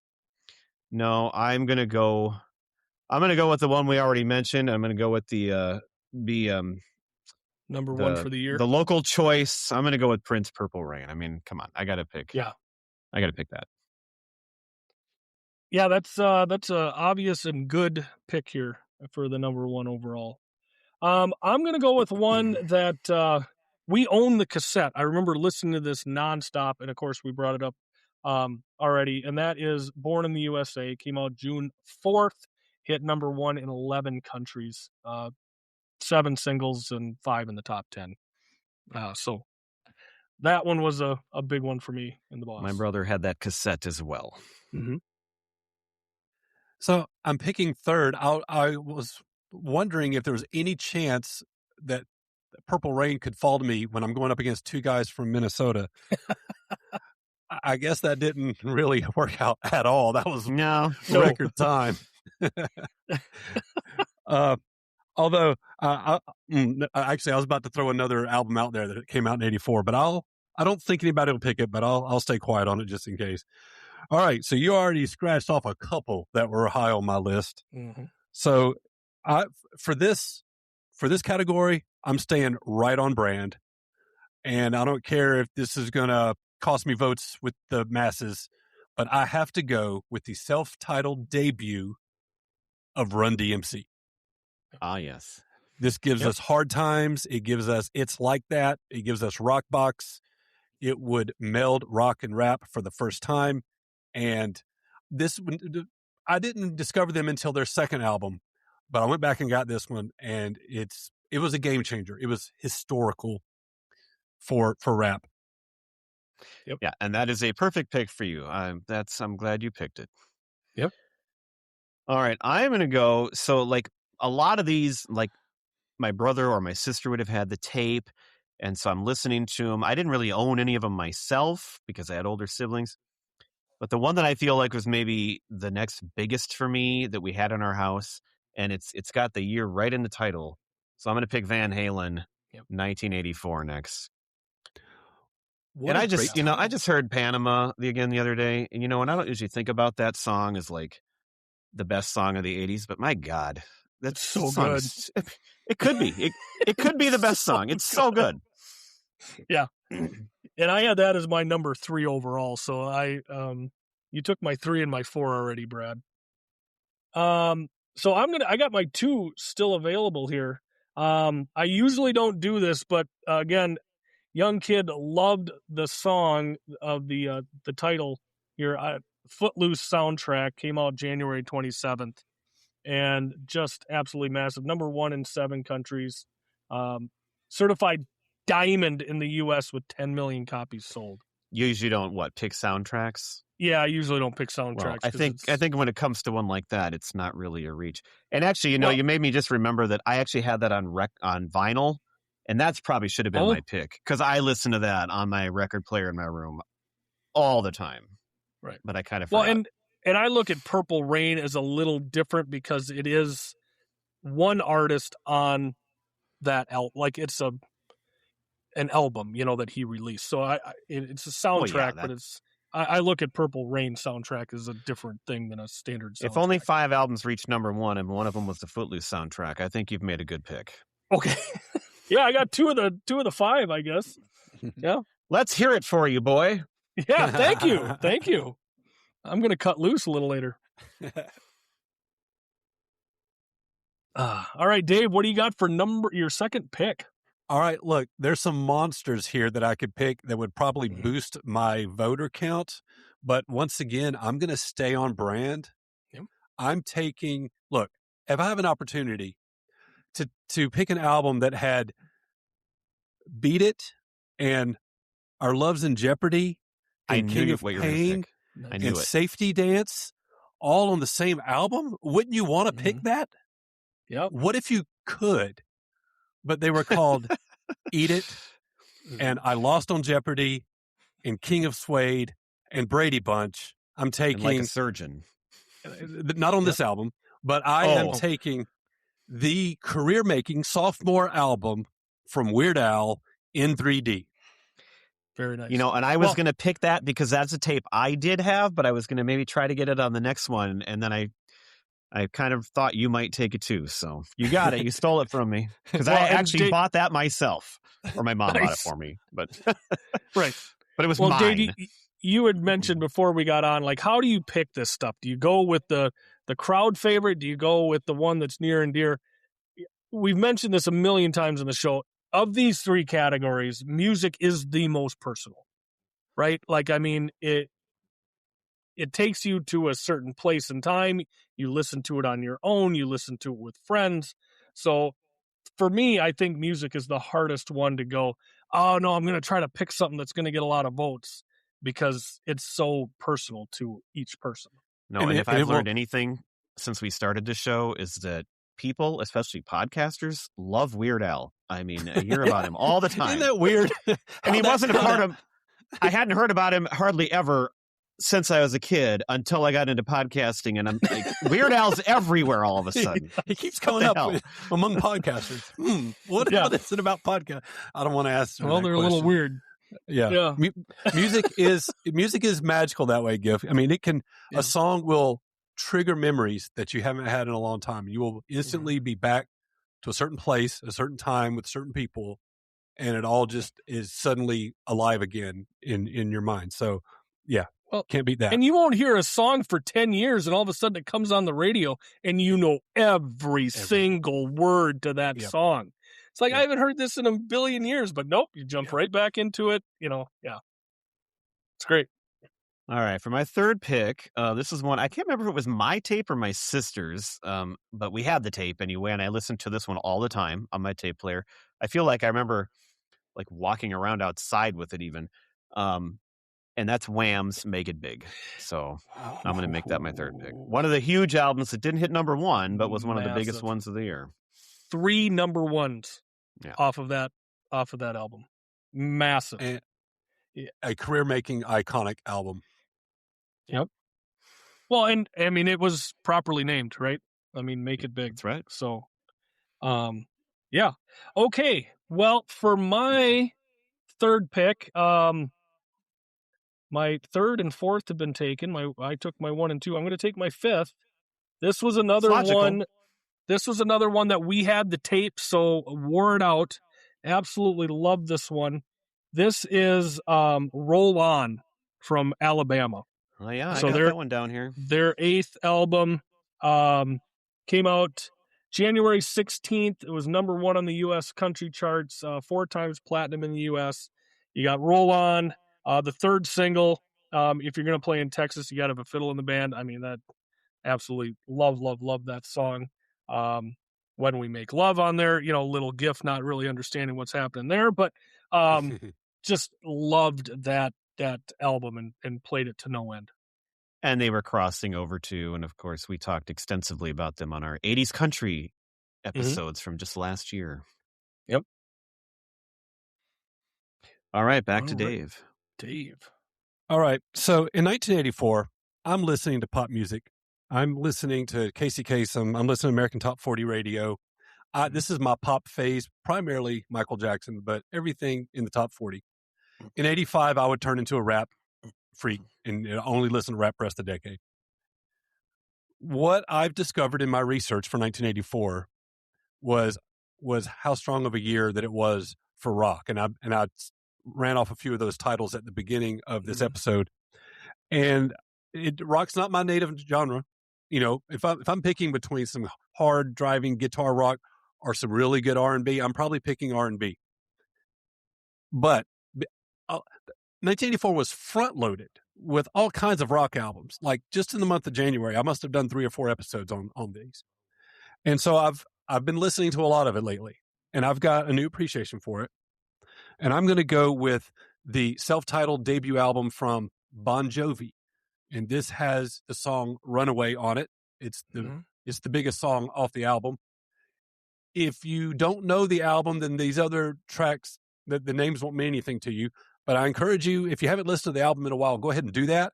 No, I'm gonna go with the one we already mentioned. I'm gonna go with the number one for the year. The local choice. I'm gonna go with Prince, Purple Rain. I mean, come on, I gotta pick. Yeah, I gotta pick that. Yeah, that's a obvious and good pick here for the number one overall. I'm going to go with one that we own the cassette. I remember listening to this nonstop, and of course we brought it up already, and that is Born in the USA. Came out June 4th, hit number one in 11 countries, 7 singles and 5 in the top 10. So that one was a big one for me in the boss. My brother had that cassette as well. So I'm picking third. I was wondering if there was any chance that Purple Rain could fall to me when I'm going up against two guys from Minnesota. I guess that didn't really work out at all. That was record time. Although, actually, I was about to throw another album out there that came out in '84, but I don't think anybody will pick it, but I'll stay quiet on it just in case. All right, so you already scratched off a couple that were high on my list. So, for this category, I'm staying right on brand, and I don't care if this is going to cost me votes with the masses, but I have to go with the self-titled debut of Run DMC. Ah, yes. This gives us Hard Times. It gives us It's Like That. It gives us Rock Box. It would meld rock and rap for the first time. And I didn't discover them until their second album, but I went back and got this one, and it was a game changer. It was historical for rap. Yeah, and that is a perfect pick for you. I'm glad you picked it. Yep. All right, I'm going to go. So, like a lot of these, like my brother or my sister would have had the tape, and so I'm listening to them. I didn't really own any of them myself because I had older siblings. But the one that I feel like was maybe the next biggest for me that we had in our house, and it's got the year right in the title. So I'm going to pick Van Halen, 1984 next. And I just heard Panama the other day, and and I don't usually think about that song as like the best song of the 80s, but my God, that's so good. It could be. It could be the best song. It's so good. Yeah. And I had that as my number 3 overall. So you took my 3 and my 4 already, Brad. So I got my 2 still available here. I usually don't do this, but again, young kid loved the song of the title here. Footloose soundtrack came out January 27th, and just absolutely massive. Number 1 in 7 countries. Certified diamond in the U.S. with 10 million copies sold. You usually don't pick soundtracks? Yeah, I usually don't pick soundtracks. Well, I think when it comes to one like that, it's not really a reach. And actually, you made me just remember that I actually had that on vinyl, and that's probably should have been my pick because I listen to that on my record player in my room all the time. Right, but I kind of forgot. Well, and I look at Purple Rain as a little different because it is one artist on that album, like it's an album, that he released. So it's a soundtrack, but I look at Purple Rain soundtrack as a different thing than a standard soundtrack. If only 5 albums reached number 1 and one of them was the Footloose soundtrack, I think you've made a good pick. Okay. Yeah, I got 2 of the 5, I guess. Yeah. Let's hear it for you, boy. Yeah, thank you. Thank you. I'm going to cut loose a little later. All right, Dave, what do you got for your second pick? All right, look, there's some monsters here that I could pick that would probably boost my voter count. But once again, I'm going to stay on brand. Yep. Look, if I have an opportunity to pick an album that had Beat It and Our Love's in Jeopardy and King of Pain and Safety Dance all on the same album? Wouldn't you want to pick that? Yep. What if you could? But they were called Eat It and I Lost on Jeopardy and King of Suede and Brady Bunch. I'm taking Like a Surgeon. Not on this album, but I am taking the career-making sophomore album from Weird Al in 3D. Very nice. And I was going to pick that because that's a tape I did have, but I was going to maybe try to get it on the next one. And then I kind of thought you might take it too. So you got it. You stole it from me because I actually bought that myself, or my mom bought it for me. But right. But it was mine. Dave, you had mentioned before we got on, like, how do you pick this stuff? Do you go with the crowd favorite? Do you go with the one that's near and dear? We've mentioned this a million times in the show. Of these three categories, music is the most personal, right? Like, I mean, it takes you to a certain place and time. You listen to it on your own. You listen to it with friends. So for me, I think music is the hardest one to go, oh, no, I'm going to try to pick something that's going to get a lot of votes because it's so personal to each person. No, and if I've learned anything since we started this show is that people, especially podcasters, love Weird Al. I mean, I hear about him all the time. Isn't that weird? And he wasn't a part of... I hadn't heard about him hardly ever since I was a kid until I got into podcasting, and I'm like, Weird Al's everywhere all of a sudden. He keeps coming up among podcasters. What is it about podcast? I don't want to ask. Well, they're a little weird. Yeah. Music is magical that way, Giff. I mean, a song will trigger memories that you haven't had in a long time. You will instantly be back to a certain place, a certain time with certain people, and it all just is suddenly alive again in your mind. So, yeah. Well, can't beat that. And you won't hear a song for 10 years, and all of a sudden it comes on the radio, and you know every single word to that song. It's like, I haven't heard this in a billion years, but nope, you jump right back into it. It's great. All right, for my third pick, this is one, I can't remember if it was my tape or my sister's, but we had the tape anyway, and I listened to this one all the time on my tape player. I feel like I remember like walking around outside with it even. And that's Wham's Make It Big. So I'm going to make that my third pick. One of the huge albums that didn't hit number one, but was one of the biggest ones of the year. 3 number ones off of that album. Massive. And a career-making iconic album. Yep. Well, and I mean, it was properly named, right? I mean, Make It Big. That's right. So, yeah. Okay. Well, for my third pick, my third and fourth have been taken. I took my 1 and 2. I'm going to take my fifth. This was another one. This was another one that we had the tape, so wore it out. Absolutely love this one. This is Roll On from Alabama. Oh yeah, I got that one down here. Their 8th album came out January 16th. It was number 1 on the U.S. country charts, 4 times platinum in the U.S. You got Roll On. The third single, if you're going to play in Texas, you got to have a fiddle in the band. I mean, that absolutely love that song. When We Make Love on there, little GIF, not really understanding what's happening there, but just loved that album and played it to no end. And they were crossing over to, and of course, we talked extensively about them on our 80s country episodes from just last year. Yep. All right, back to Dave. All right. So in 1984, I'm listening to pop music. I'm listening to Casey Kasem. I'm listening to American Top 40 Radio. This is my pop phase, primarily Michael Jackson, but everything in the top 40. In 85, I would turn into a rap freak and only listen to rap for the rest of the decade. What I've discovered in my research for 1984 was how strong of a year that it was for rock. And I ran off a few of those titles at the beginning of this episode, and rock's not my native genre. If I'm picking between some hard driving guitar rock or some really good R&B, I'm probably picking R&B. But 1984 was front loaded with all kinds of rock albums. Like just in the month of January, I must have done 3 or 4 episodes on these, and so I've been listening to a lot of it lately, and I've got a new appreciation for it. And I'm going to go with the self-titled debut album from Bon Jovi. And this has the song Runaway on it. It's the biggest song off the album. If you don't know the album, then these other tracks, the names won't mean anything to you. But I encourage you, if you haven't listened to the album in a while, go ahead and do that.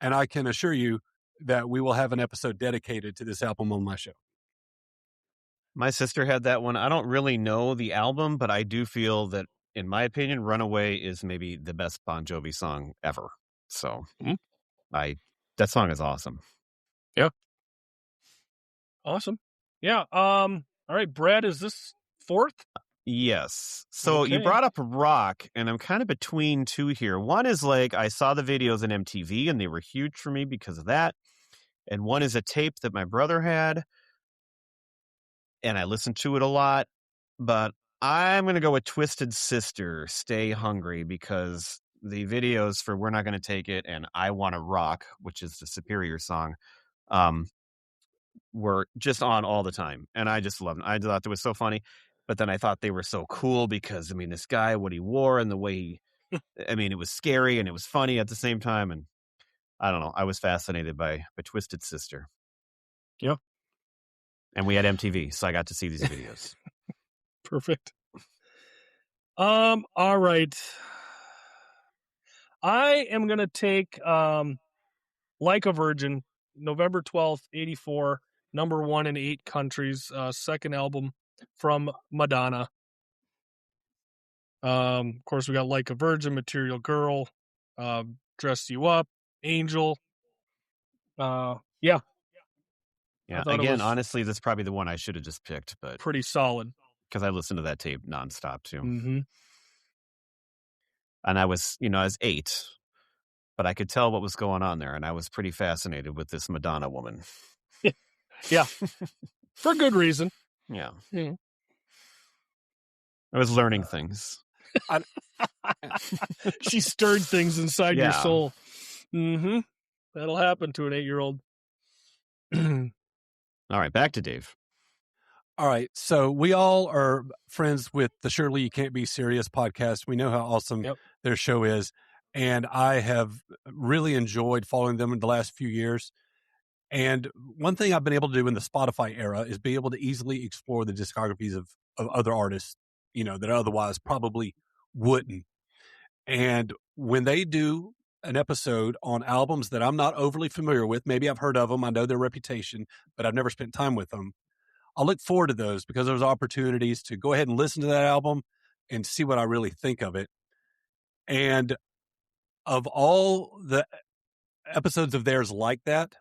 And I can assure you that we will have an episode dedicated to this album on my show. My sister had that one. I don't really know the album, but I do feel that, in my opinion, Runaway is maybe the best Bon Jovi song ever. So that song is awesome. Yeah. Awesome. Yeah. All right, Brad, is this fourth? Yes. So you brought up rock, and I'm kind of between two here. One is like, I saw the videos on MTV, and they were huge for me because of that. And one is a tape that my brother had, and I listened to it a lot. But I'm going to go with Twisted Sister, Stay Hungry, because the videos for We're Not Going to Take It and I Want to Rock, which is the Superior song, were just on all the time. And I just loved them. I thought it was so funny. But then I thought they were so cool because, I mean, this guy, what he wore and the way it was scary and it was funny at the same time. And I don't know. I was fascinated by Twisted Sister. Yeah. And we had MTV, so I got to see these videos. Perfect. All right. I am going to take Like a Virgin, November 12th, 1984, number 1 in 8 countries, second album from Madonna. Of course, we got Like a Virgin, Material Girl, Dress You Up, Angel. Yeah. Again, honestly, that's probably the one I should have just picked, but pretty solid. Because I listened to that tape nonstop too. Mm-hmm. And I was 8, but I could tell what was going on there, and I was pretty fascinated with this Madonna woman. Yeah. For good reason. Yeah. I was learning things. She stirred things inside your soul. Mm-hmm. That'll happen to an 8-year-old. All right, back to Dave. All right, so we all are friends with the Surely You Can't Be Serious podcast. We know how awesome their show is, and I have really enjoyed following them in the last few years. And one thing I've been able to do in the Spotify era is be able to easily explore the discographies of other artists, that otherwise probably wouldn't. And when they do an episode on albums that I'm not overly familiar with, maybe I've heard of them, I know their reputation, but I've never spent time with them. I'll look forward to those because there's opportunities to go ahead and listen to that album and see what I really think of it. And of all the episodes of theirs like that,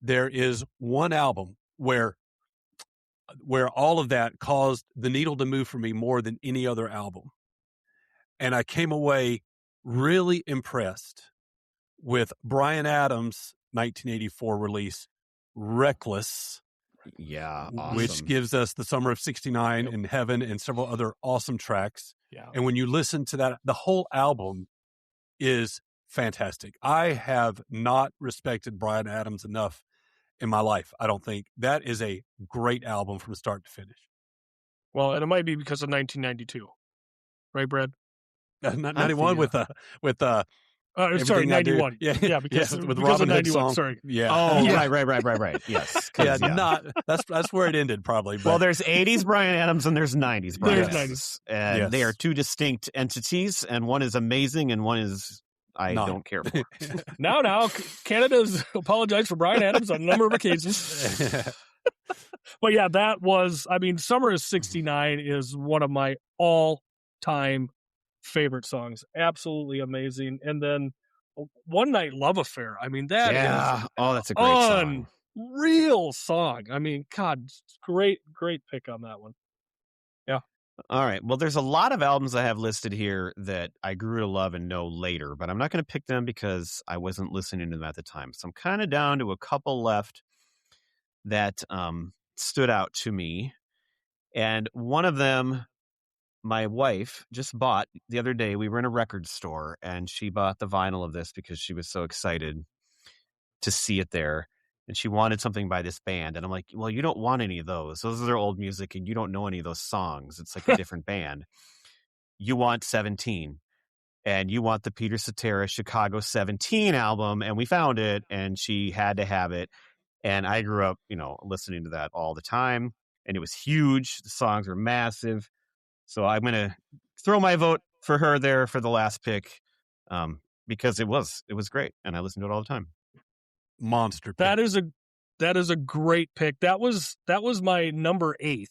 there is one album where all of that caused the needle to move for me more than any other album. And I came away really impressed with Bryan Adams' 1984 release, Reckless. Yeah, awesome. Which gives us The Summer of '69 and Heaven and several other awesome tracks. Yeah. And when you listen to that, the whole album is fantastic. I have not respected Bryan Adams enough in my life. I don't think that is a great album from start to finish. Well, and it might be because of 1992, right, Brad? 91 with sorry, 91. Yeah, because with Robin Hood Hood song. Sorry. Yeah. Oh, yeah. Right. Yes. That's where it ended probably. But. Well, there's 80s Bryan Adams and there's 90s Bryan Adams. There's 90s. And they are two distinct entities, and one is amazing and one is I don't care for. Now, Canada's apologized for Bryan Adams on a number of occasions. But yeah, that was, Summer of '69 is one of my all-time favorite songs. Absolutely amazing. And then One Night Love Affair. That is that's a great song. Real song. God, great pick on that one. Yeah. All right. Well, there's a lot of albums I have listed here that I grew to love and know later, but I'm not going to pick them because I wasn't listening to them at the time. So I'm kind of down to a couple left that stood out to me. And one of them, my wife just bought the other day. We were in a record store and she bought the vinyl of this because she was so excited to see it there. And she wanted something by this band. And I'm like, well, you don't want any of those. Those are their old music and you don't know any of those songs. It's like a different band. you want 17 and you want the Peter Cetera Chicago 17 album. And we found it and she had to have it. And I grew up, listening to that all the time and it was huge. The songs were massive. So I'm going to throw my vote for her there for the last pick because it was great. And I listened to it all the time. Monster pick. That is a great pick. That was my number 8.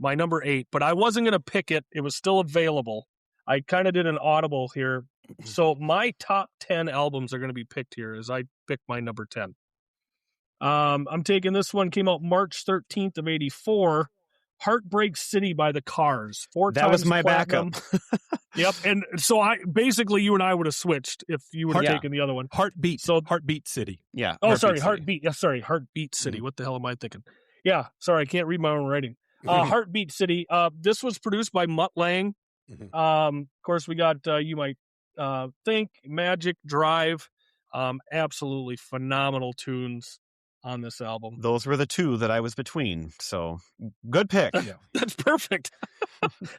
My number 8, but I wasn't going to pick it. It was still available. I kind of did an audible here. So my top 10 albums are going to be picked here as I pick my number 10. I'm taking this one, came out March 13th of 84, Heartbreak City by the Cars. 4 that times was my platinum. backup. Yep. And so you and I would have switched if you would have taken the other one. Heartbeat. So Heartbeat City. Yeah. Heartbeat. Yeah, sorry. Heartbeat City. Mm-hmm. What the hell am I thinking? Yeah. Sorry. I can't read my own writing. Heartbeat City. This was produced by Mutt Lange. Mm-hmm. Of course, we got You Might Think, Magic, Drive. Absolutely phenomenal tunes on this album. Those were the 2 that I was between. So good pick. Yeah. That's perfect.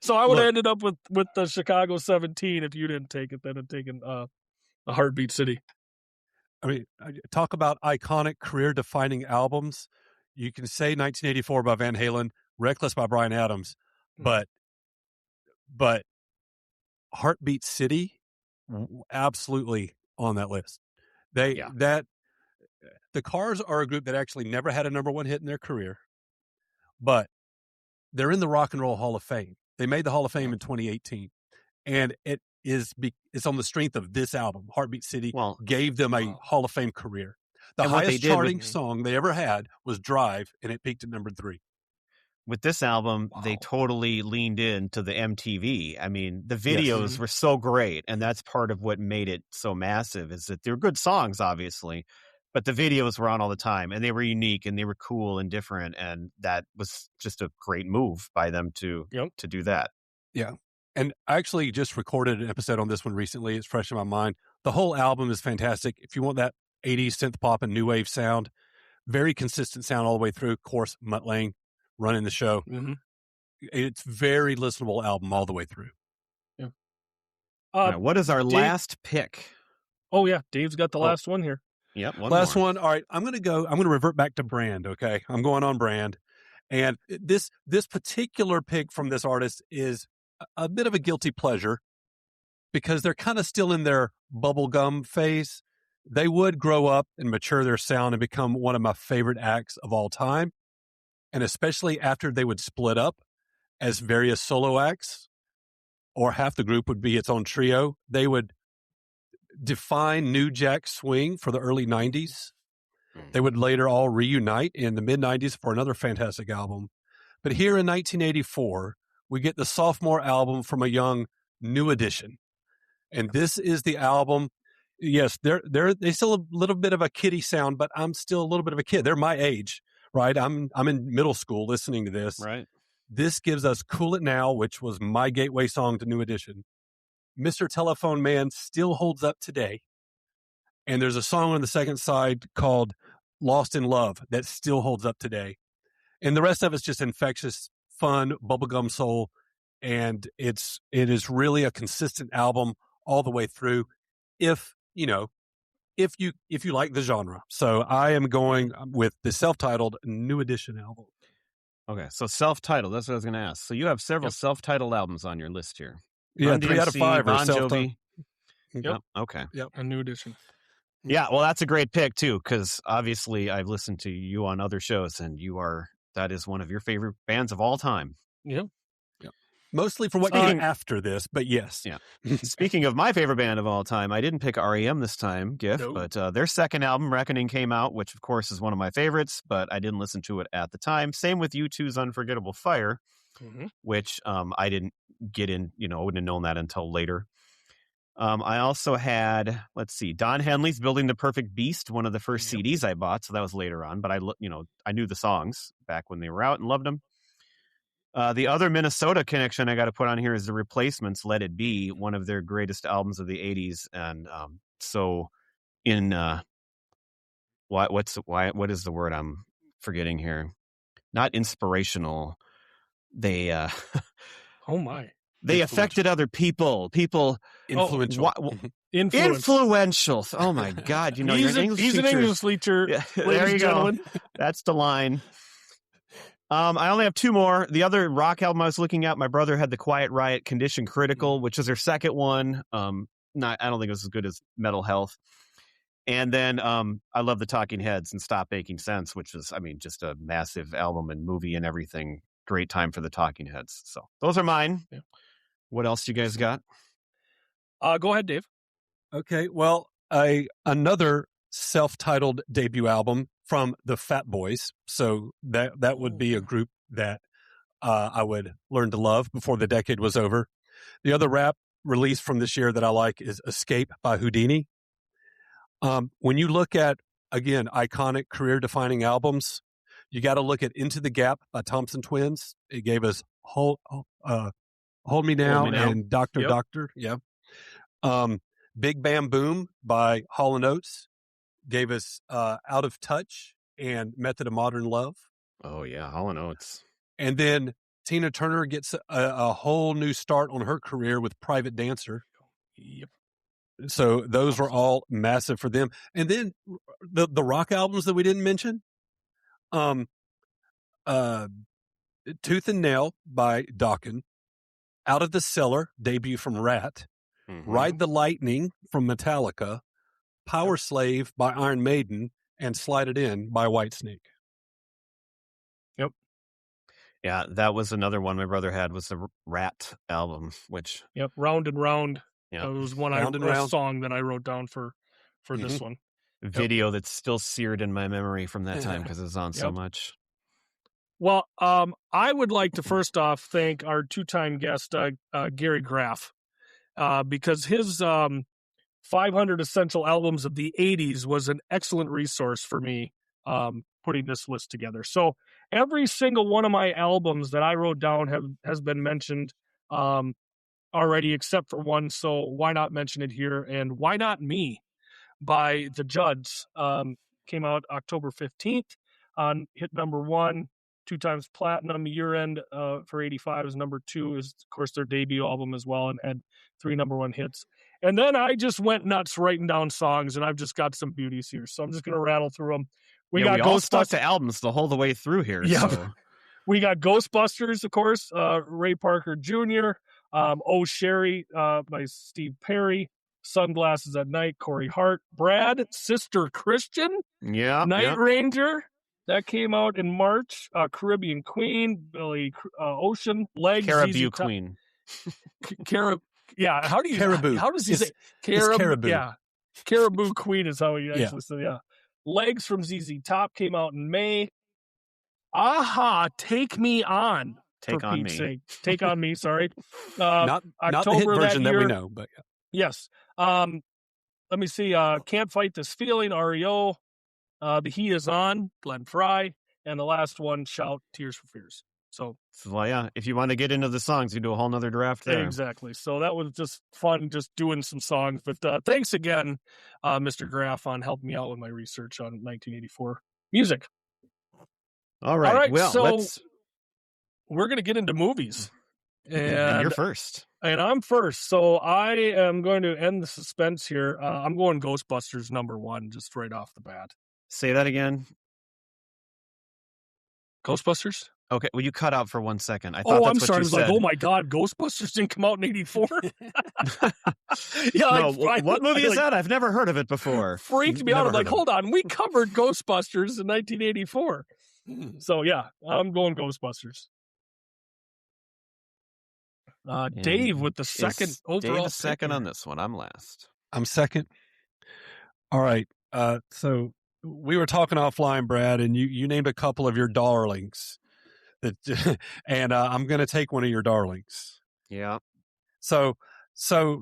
So I would have ended up with the Chicago 17 if you didn't take it. Then and taken a Heartbeat City. I mean, talk about iconic career-defining albums. You can say 1984 by Van Halen, Reckless by Bryan Adams, but Heartbeat City, absolutely on that list. The Cars are a group that actually never had a number 1 hit in their career, but they're in the Rock and Roll Hall of Fame. They made the Hall of Fame in 2018, and it's on the strength of this album. Heartbeat City gave them a Hall of Fame career. The highest charting song they ever had was Drive, and it peaked at number 3. With this album, they totally leaned into the MTV. I mean, the videos were so great, and that's part of what made it so massive, is that they were good songs, obviously, but the videos were on all the time, and they were unique, and they were cool and different, and that was just a great move by them to do that. Yeah. And I actually just recorded an episode on this one recently. It's fresh in my mind. The whole album is fantastic. If you want that 80s synth pop and new wave sound, very consistent sound all the way through. Of course, Mutt Lange running the show. Mm-hmm. It's very listenable album all the way through. Yeah. Right, what is our last pick? Oh yeah, Dave's got the last one here. Yep, last one. All right, I'm going to revert back to brand. Okay, I'm going on brand, and this particular pick from this artist is a bit of a guilty pleasure because they're kind of still in their bubblegum phase. They would grow up and mature their sound and become one of my favorite acts of all time. And especially after they would split up as various solo acts, or half the group would be its own trio, they would define New Jack Swing for the early 90s. They would later all reunite in the mid-90s for another fantastic album. But here in 1984, we get the sophomore album from a young New Edition. And this is the album. Yes, they still a little bit of a kiddie sound, but I'm still a little bit of a kid. They're my age, right? I'm in middle school listening to this. Right. This gives us Cool It Now, which was my gateway song to New Edition. Mr. Telephone Man still holds up today. And there's a song on the second side called Lost in Love that still holds up today. And the rest of it's just infectious, fun, bubblegum soul. And it is really a consistent album all the way through. If you like the genre. So I am going with the self-titled New Edition album. Okay, so self-titled, that's what I was going to ask. So you have several self-titled albums on your list here. Yeah, 3 out of 5 are self-titled. Yep. Okay. Yep. A New Edition. Yeah, well, that's a great pick too, because obviously I've listened to you on other shows, and that is one of your favorite bands of all time. Yep. Mostly for what came after this, but yes. Yeah. Speaking of my favorite band of all time, I didn't pick REM this time, Giff, but their second album, Reckoning, came out, which of course is one of my favorites, but I didn't listen to it at the time. Same with U2's Unforgettable Fire, which I didn't get in, I wouldn't have known that until later. I also had, Don Henley's Building the Perfect Beast, one of the first CDs I bought, so that was later on, but I knew the songs back when they were out and loved them. The other Minnesota connection I got to put on here is The Replacements, Let It Be, one of their greatest albums of the 80s. And so in what is the word I'm forgetting here? Not inspirational. They oh my. They affected other people. Influential. Influential. Oh my God! You know, he's an English teacher. Yeah, there you go. That's the line. I only have two more. The other rock album I was looking at, my brother had the Quiet Riot Condition Critical, which is their second one. I don't think it was as good as Metal Health. And then I love the Talking Heads and Stop Making Sense, which is, just a massive album and movie and everything. Great time for the Talking Heads. So those are mine. Yeah. What else you guys got? Go ahead, Dave. Okay. Well, another self-titled debut album from the Fat Boys. So that would be a group that I would learn to love before the decade was over. The other rap release from this year that I like is Escape by Houdini. When you look at, again, iconic career-defining albums, you got to look at Into the Gap by Thompson Twins. It gave us Hold Me Now and Dr. Doctor. Yeah. Big Bam Boom by Hall & Oates gave us Out of Touch and Method of Modern Love. Oh, yeah, Hall & Oates. And then Tina Turner gets a whole new start on her career with Private Dancer. Yep. So those were all massive for them. And then the rock albums that we didn't mention, Tooth and Nail by Dokken, Out of the Cellar, debut from Rat, Ride the Lightning from Metallica, Power Slave by Iron Maiden, and Slide It In by Whitesnake. Yep. Yeah, that was another one my brother had, was the Rat album, which... Yep, Round and Round. Yep. That was a song that I wrote down for this one. Video that's still seared in my memory from that time because it's on so much. Well, I would like to first off thank our two-time guest, Gary Graff, because his 500 Essential Albums of the 80s was an excellent resource for me putting this list together. So every single one of my albums that I wrote down has been mentioned already, except for one. So why not mention it here? And Why Not Me by the Judds came out October 15th on hit number 1, 2 times platinum. Year end for 85 is number 2, is of course their debut album as well, and had 3 number 1 hits. And then I just went nuts writing down songs, and I've just got some beauties here. So I'm just going to rattle through them. We all stuck to albums the whole way through here. Yeah. So. We got Ghostbusters, of course, Ray Parker Jr., Oh Sherry by Steve Perry, Sunglasses at Night, Corey Hart, Brad, Sister Christian, Night Ranger, that came out in March, Caribbean Queen, Billy Ocean, Legs, Caribou Queen. Yeah, how do you Caribou? How does he say Caribou? Yeah, Caribou Queen is how he actually said. Yeah, Legs from ZZ Top came out in May. Aha, Take Me On. Take on me. Sake. Take on me. Sorry. Not the hit version that we know, but yes. Let me see. Can't Fight This Feeling. REO. The He Is On. Glenn Frey. And the last one, Shout, Tears for Fears. So yeah, if you want to get into the songs, you do a whole nother draft there. Exactly. So that was just fun, just doing some songs. But thanks again, Mr. Graff, on helping me out with my research on 1984 music. All right. Well, so we're going to get into movies. And you're first. And I'm first. So I am going to end the suspense here. I'm going Ghostbusters number 1, just right off the bat. Say that again. Ghostbusters? Okay, well, you cut out for 1 second. I thought I'm sorry. I was said. Like, oh my God, Ghostbusters didn't come out in 84? Yeah, what movie is that? I've never heard of it before. Freaked me out. I'm like, hold on, we covered Ghostbusters in 1984. So yeah, I'm going Ghostbusters. Dave with the second overall. Dave is second on this one. I'm last. I'm second. All right. So we were talking offline, Brad, and you named a couple of your darlings. And I'm going to take one of your darlings. Yeah. So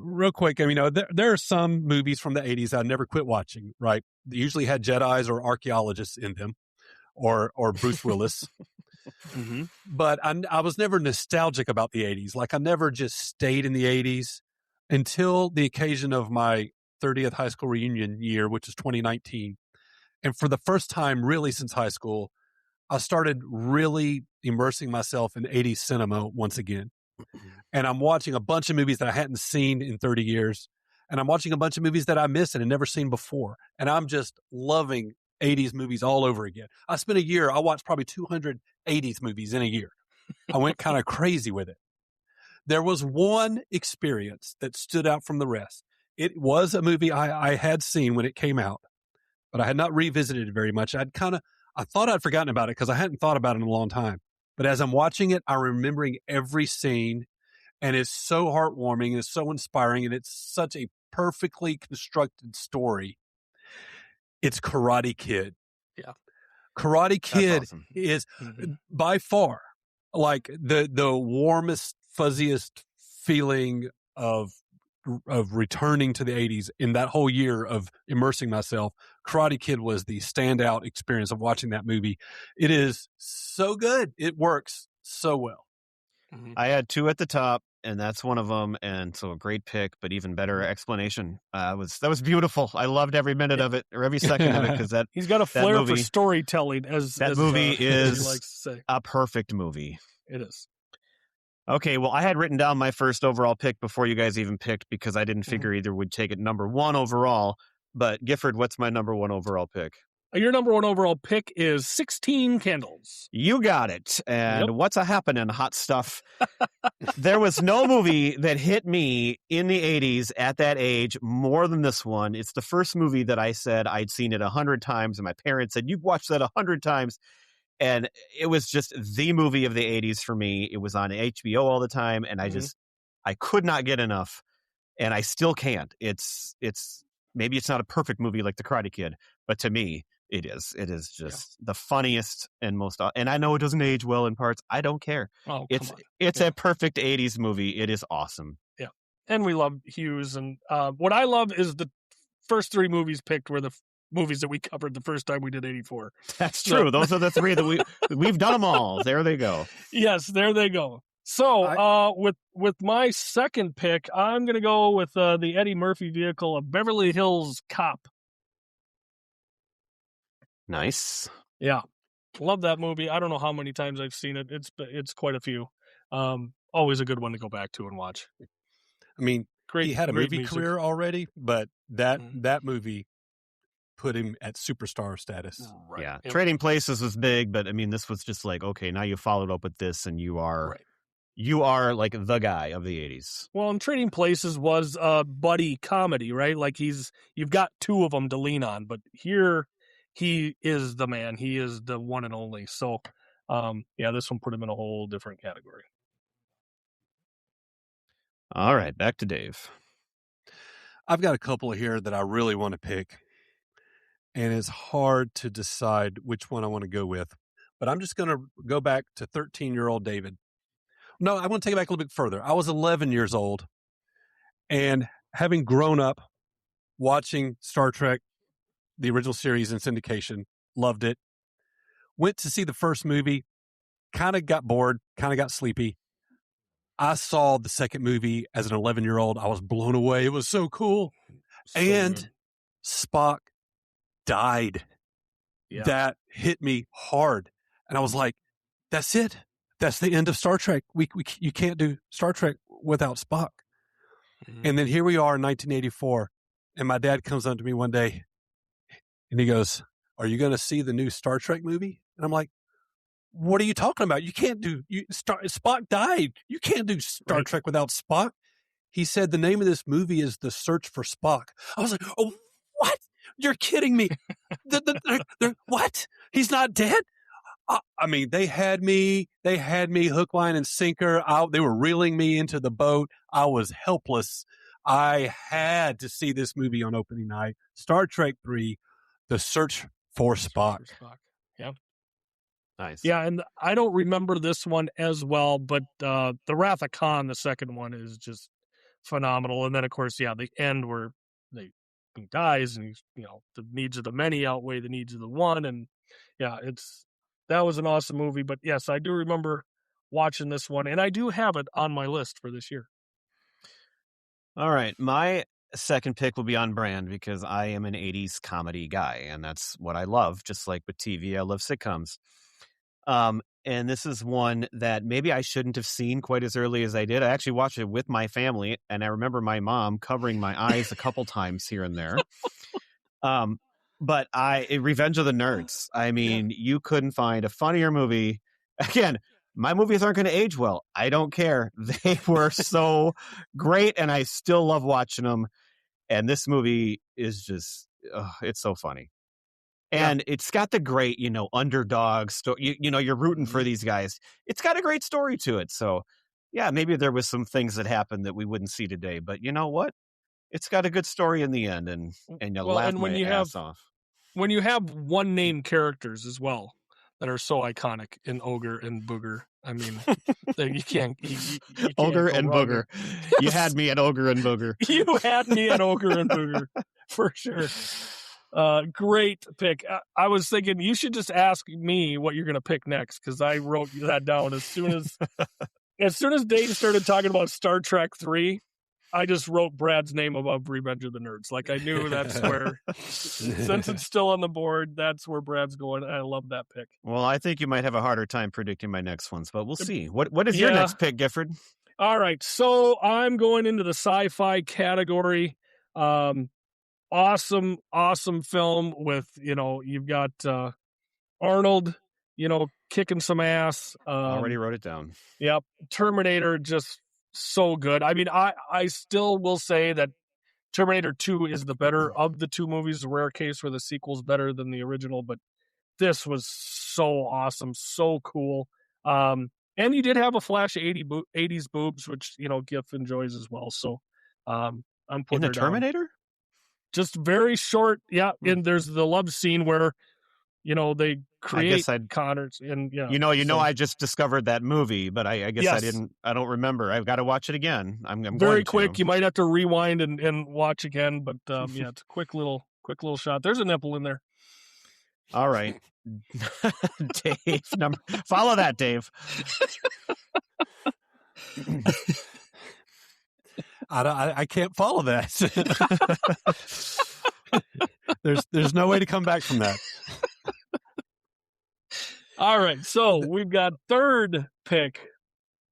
real quick, I mean, there are some movies from the 80s I never quit watching, right? They usually had Jedis or archaeologists in them, or Bruce Willis. Mm-hmm. But I was never nostalgic about the 80s. Like, I never just stayed in the 80s until the occasion of my 30th high school reunion year, which is 2019. And for the first time really since high school, I started really immersing myself in 80s cinema once again. and I'm watching a bunch of movies that I hadn't seen in 30 years. And I'm watching a bunch of movies that I missed and had never seen before. And I'm just loving 80s movies all over again. I spent a year, I watched probably 200 80s movies in a year. I went kind of crazy with it. There was one experience that stood out from the rest. It was a movie I had seen when it came out, but I had not revisited it very much. I thought I'd forgotten about it because I hadn't thought about it in a long time. But as I'm watching it, I'm remembering every scene, and it's so heartwarming and it's so inspiring, and it's such a perfectly constructed story. It's Karate Kid. Yeah. Karate Kid awesome. is by far like the warmest, fuzziest feeling of returning to the 80s in that whole year of immersing myself. Karate Kid was the standout experience of watching that movie. It is so good. It works so well. I had two at the top, and that's one of them. And so a great pick, but even better explanation. That was beautiful. I loved every minute of it, or every second of it, because he's got a flair for storytelling. As movie is he likes to say. A perfect movie. It is. Okay, well, I had written down my first overall pick before you guys even picked because I didn't figure either would take it number one overall. But Gifford, what's my number one overall pick? Your number one overall pick is 16 Candles. You got it. And what's a happening, hot stuff? There was no movie that hit me in the 80s at that age more than this one. It's the first movie that I said I'd seen it 100 times, and my parents said, you've watched that 100 times. And it was just the movie of the 80s for me. It was on HBO all the time, and I could not get enough, and I still can't. It's maybe it's not a perfect movie like The Karate Kid, but to me, it is. It is just the funniest and most. And I know it doesn't age well in parts. I don't care. Oh, it's a perfect 80s movie. It is awesome. Yeah, and we love Hughes. And what I love is the first three movies picked were the movies that we covered the first time we did 84. That's true. Those are the three that we've done them all. There they go. Yes, there they go. So with my second pick, I'm going to go with the Eddie Murphy vehicle of Beverly Hills Cop. Nice. Yeah. Love that movie. I don't know how many times I've seen it. It's quite a few. Always a good one to go back to and watch. I mean, he had a movie music. career already, but that movie put him at superstar status. Right. Yeah. Trading Places was big, but I mean, this was just like, okay, now you followed up with this and you are like the guy of the 80s. Well, and Trading Places was a buddy comedy, right? Like you've got two of them to lean on, but here he is the man. He is the one and only. So, this one put him in a whole different category. All right, back to Dave. I've got a couple here that I really want to pick, and it's hard to decide which one I want to go with. But I'm just going to go back to 13-year-old David. No, I want to take it back a little bit further. I was 11 years old, and having grown up watching Star Trek, the original series in syndication, loved it. Went to see the first movie, kind of got bored, kind of got sleepy. I saw the second movie as an 11-year-old. I was blown away. It was so cool. And Spock died. Yeah. That hit me hard. And I was like, that's it. That's the end of Star Trek. You can't do Star Trek without Spock. Mm-hmm. And then here we are in 1984. And my dad comes up to me one day and he goes, are you going to see the new Star Trek movie? And I'm like, what are you talking about? You can't do Spock died. You can't do Star Trek without Spock. He said the name of this movie is The Search for Spock. I was like, oh, what? You're kidding me. What? He's not dead? I mean, they had me hook, line, and sinker. They were reeling me into the boat. I was helpless. I had to see this movie on opening night. Star Trek 3, The Search for Spock. Yeah. Nice. Yeah, and I don't remember this one as well, but The Wrath of Khan, the second one, is just phenomenal. And then, of course, the end where he dies and the needs of the many outweigh the needs of the one. And that was an awesome movie. But yes, I do remember watching this one, and I do have it on my list for this year. All right. My second pick will be on brand because I am an 80s comedy guy, and that's what I love. Just like with TV, I love sitcoms. And this is one that maybe I shouldn't have seen quite as early as I did. I actually watched it with my family, and I remember my mom covering my eyes a couple times here and there. But Revenge of the Nerds. I mean, you couldn't find a funnier movie. Again, my movies aren't going to age well. I don't care. They were so great, and I still love watching them. And this movie is just, it's so funny. And it's got the great, underdog story. You're rooting for these guys. It's got a great story to it. So, yeah, maybe there was some things that happened that we wouldn't see today. But you know what? It's got a good story in the end, and you laugh my ass off. When you have one-name characters as well that are so iconic in Ogre and Booger, I mean, you can't Ogre and Booger. You had me at Ogre and Booger. You had me at Ogre and Booger, for sure. Great pick. I was thinking you should just ask me what you're going to pick next, because I wrote that down as soon as Dave started talking about Star Trek 3. I just wrote Brad's name above Revenge of the Nerds. Like, I knew that's where, since it's still on the board, that's where Brad's going. I love that pick. Well, I think you might have a harder time predicting my next ones, but we'll see. What is your next pick, Gifford? All right, so I'm going into the sci-fi category. Awesome film with, you've got Arnold, kicking some ass. Already wrote it down. Yep. Terminator, just so good. I mean, I still will say that Terminator 2 is the better of the two movies. A rare case where the sequel's better than the original, but this was so awesome, so cool. And you did have a flash of 80s boobs, which, Giff enjoys as well. So I'm putting in the Terminator? Down. Just very short, yeah. And there's the love scene where, they create Connors, and I just discovered that movie, but I guess I don't remember. I've got to watch it again. I'm very quick. You might have to rewind and watch again, but it's a quick little shot. There's a nipple in there. All right, Dave. Follow that, Dave. I can't follow that. There's no way to come back from that. All right, so we've got third pick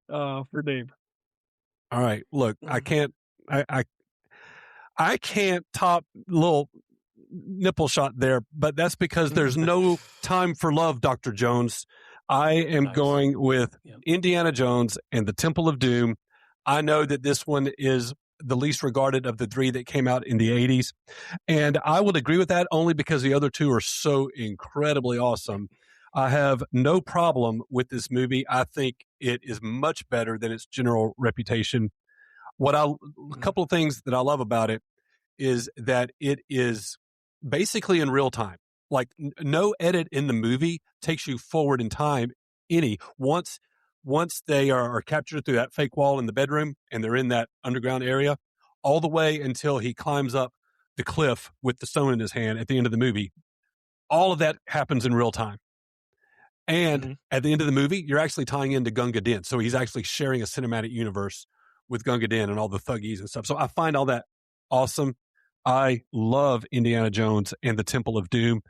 for Dave. All right, look, I can't top little nipple shot there, but that's because there's no time for love, Dr. Jones. I am going with Indiana Jones and the Temple of Doom. I know that this one is the least regarded of the three that came out in the 80s, and I would agree with that only because the other two are so incredibly awesome. I have no problem with this movie. I think it is much better than its general reputation. A couple of things that I love about it is that it is basically in real time. Like, no edit in the movie takes you forward in time once they are captured through that fake wall in the bedroom and they're in that underground area, all the way until he climbs up the cliff with the stone in his hand at the end of the movie. All of that happens in real time. And at the end of the movie, you're actually tying into Gunga Din. So he's actually sharing a cinematic universe with Gunga Din and all the thuggies and stuff. So I find all that awesome. I love Indiana Jones and the Temple of Doom.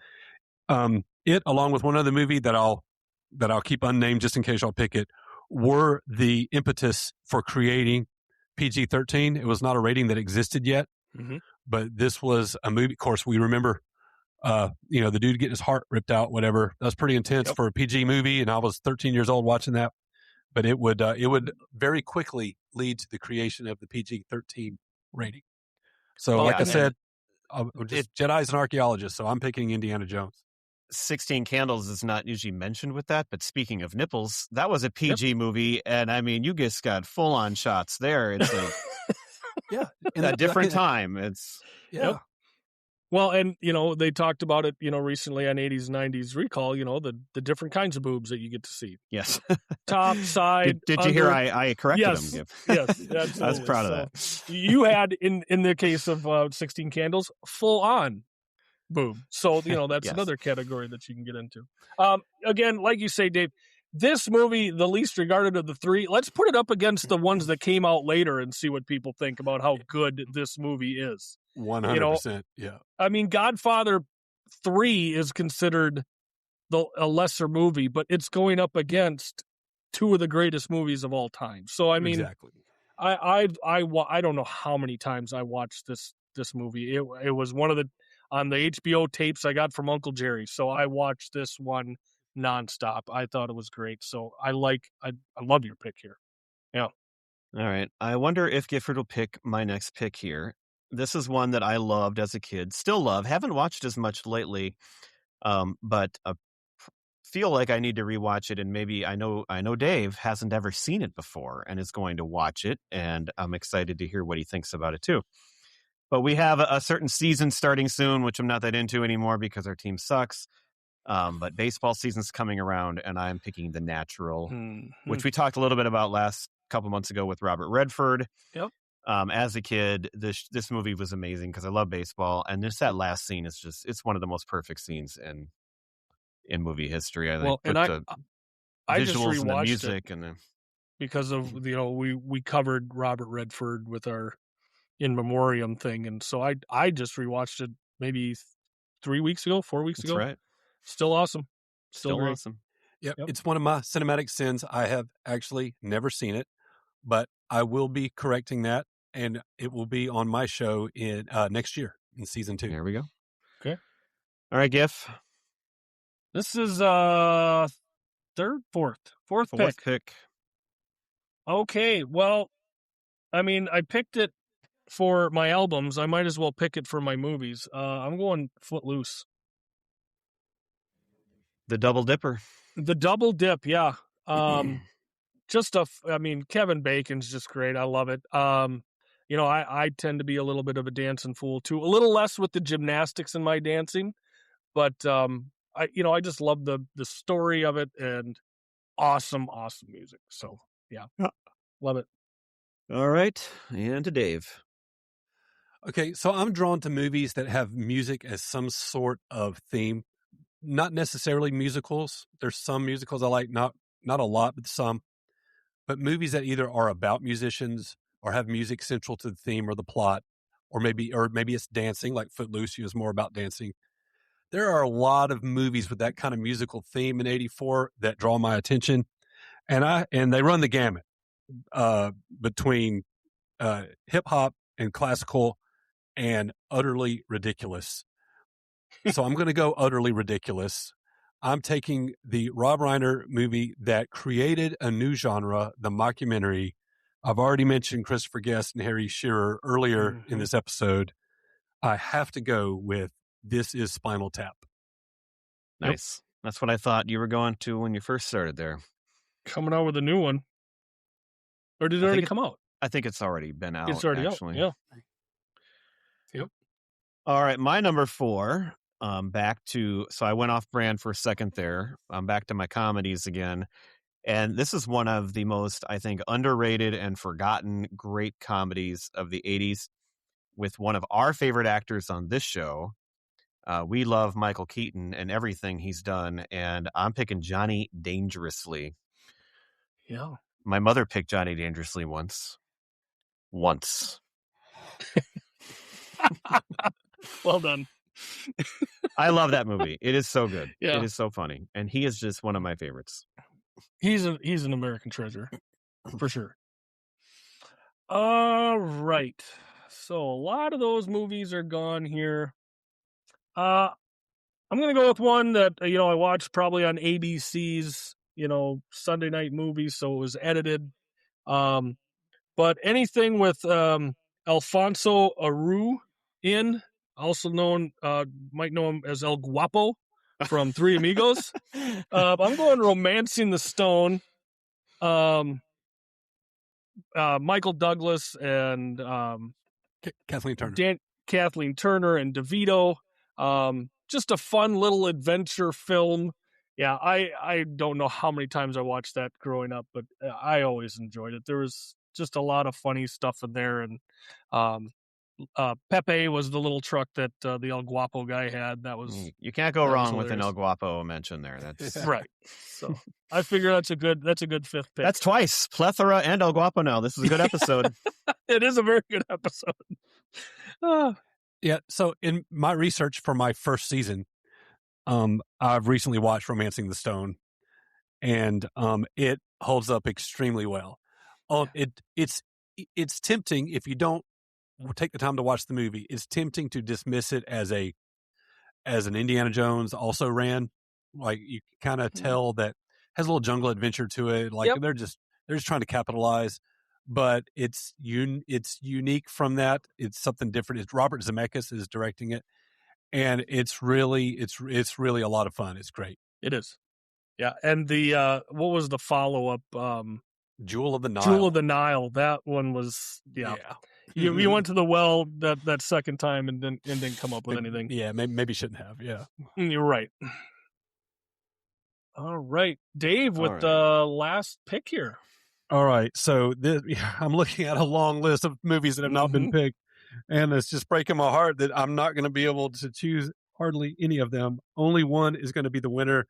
It, along with one other movie that I'll keep unnamed just in case I'll pick it, were the impetus for creating PG-13. It was not a rating that existed yet, but this was a movie. Of course, we remember the dude getting his heart ripped out, whatever. That was pretty intense for a PG movie, and I was 13 years old watching that. But it would very quickly lead to the creation of the PG-13 rating. So, I said, just Jedi's an archaeologist, so I'm picking Indiana Jones. 16 Candles is not usually mentioned with that, but speaking of nipples, that was a PG movie, and I mean, you just got full-on shots there. It's like, in a different time. It's Well, and, they talked about it, recently on 80s, 90s Recall, the different kinds of boobs that you get to see. Yes. Top, side. Did you hear I corrected him? Yes, absolutely. I was proud of that. You had, in the case of 16 Candles, full on boob. So, that's another category that you can get into. Again, like you say, Dave, this movie, the least regarded of the three, let's put it up against the ones that came out later and see what people think about how good this movie is. 100%. Yeah. I mean, Godfather 3 is considered a lesser movie, but it's going up against two of the greatest movies of all time. So I mean, exactly. I don't know how many times I watched this movie. It was one of the on the HBO tapes I got from Uncle Jerry. So I watched this one nonstop. I thought it was great. So I love your pick here. Yeah. All right. I wonder if Gifford will pick my next pick here. This is one that I loved as a kid, still love. Haven't watched as much lately, but feel like I need to rewatch it. And maybe I know Dave hasn't ever seen it before and is going to watch it, and I'm excited to hear what he thinks about it too. But we have a certain season starting soon, which I'm not that into anymore because our team sucks. But baseball season's coming around, and I'm picking The Natural, which we talked a little bit about last couple months ago with Robert Redford. Yep. As a kid, this movie was amazing because I love baseball, and just that last scene is it's one of the most perfect scenes in movie history. I think. Well, and I just visuals rewatched and the music it because of we covered Robert Redford with our in memoriam thing, and so I just rewatched it maybe 4 weeks ago. That's right. Still awesome. Still great. Awesome. Yep. It's one of my cinematic sins. I have actually never seen it, but I will be correcting that, and it will be on my show in next year in season 2. There we go. Okay. All right, Giff. This is fourth pick. Okay. Well, I mean, I picked it for my albums. I might as well pick it for my movies. I'm going Footloose. The Double Dipper. The Double Dip, yeah. Kevin Bacon's just great. I love it. I tend to be a little bit of a dancing fool too. A little less with the gymnastics in my dancing, but I just love the story of it and awesome music. So yeah, love it. All right, and to Dave. Okay, so I'm drawn to movies that have music as some sort of theme. Not necessarily musicals. There's some musicals I like, not a lot, but some. But movies that either are about musicians or have music central to the theme or the plot, or maybe it's dancing, like Footloose is more about dancing. There are a lot of movies with that kind of musical theme in '84 that draw my attention, and they run the gamut between hip hop and classical and utterly ridiculous. So I'm going to go utterly ridiculous. I'm taking the Rob Reiner movie that created a new genre, the mockumentary. I've already mentioned Christopher Guest and Harry Shearer earlier in this episode. I have to go with This Is Spinal Tap. Nice. Yep. That's what I thought you were going to when you first started there. Coming out with a new one. Or did it already come out? I think it's already been out. It's already out, yeah. Yep. All right, my number 4. So I went off brand for a second there. I'm back to my comedies again. And this is one of the most, I think, underrated and forgotten great comedies of the 80s with one of our favorite actors on this show. We love Michael Keaton and everything he's done. And I'm picking Johnny Dangerously. Yeah. My mother picked Johnny Dangerously once. Well done. I love that movie. It is so good. Yeah. It is so funny. And he is just one of my favorites. He's an American treasure, for sure. All right. So a lot of those movies are gone here. I'm going to go with one that, I watched probably on ABC's, Sunday night movies, so it was edited. But anything with Alfonso Arau also known, might know him as El Guapo from Three Amigos. I'm going Romancing the Stone. Michael Douglas and Kathleen Turner. Kathleen Turner and DeVito. Just a fun little adventure film. Yeah, I don't know how many times I watched that growing up, but I always enjoyed it. There was just a lot of funny stuff in there, and Pepe was the little truck that the El Guapo guy had. That was you can't go wrong with an El Guapo mention there. That's right. So I figure that's a good fifth pick. That's twice Plethora and El Guapo. Now this is a good episode. It is a very good episode. Yeah. So in my research for my first season, I've recently watched Romancing the Stone, and it holds up extremely well. It's tempting if you don't take the time to watch the movie. It's tempting to dismiss it as an Indiana Jones also ran. Like, you kind of tell that has a little jungle adventure to it. Like, they're just trying to capitalize, but it's unique from that. It's something different. It's Robert Zemeckis is directing it, and it's really a lot of fun. It's great. It is. Yeah. And the what was the follow-up? Jewel of the Nile. Jewel of the Nile. That one was You went to the well that second time and didn't come up with anything. Yeah, maybe shouldn't have. Yeah. You're right. All right, Dave, with the last pick here. All right, so I'm looking at a long list of movies that have not been picked, and it's just breaking my heart that I'm not going to be able to choose hardly any of them. Only one is going to be the winner.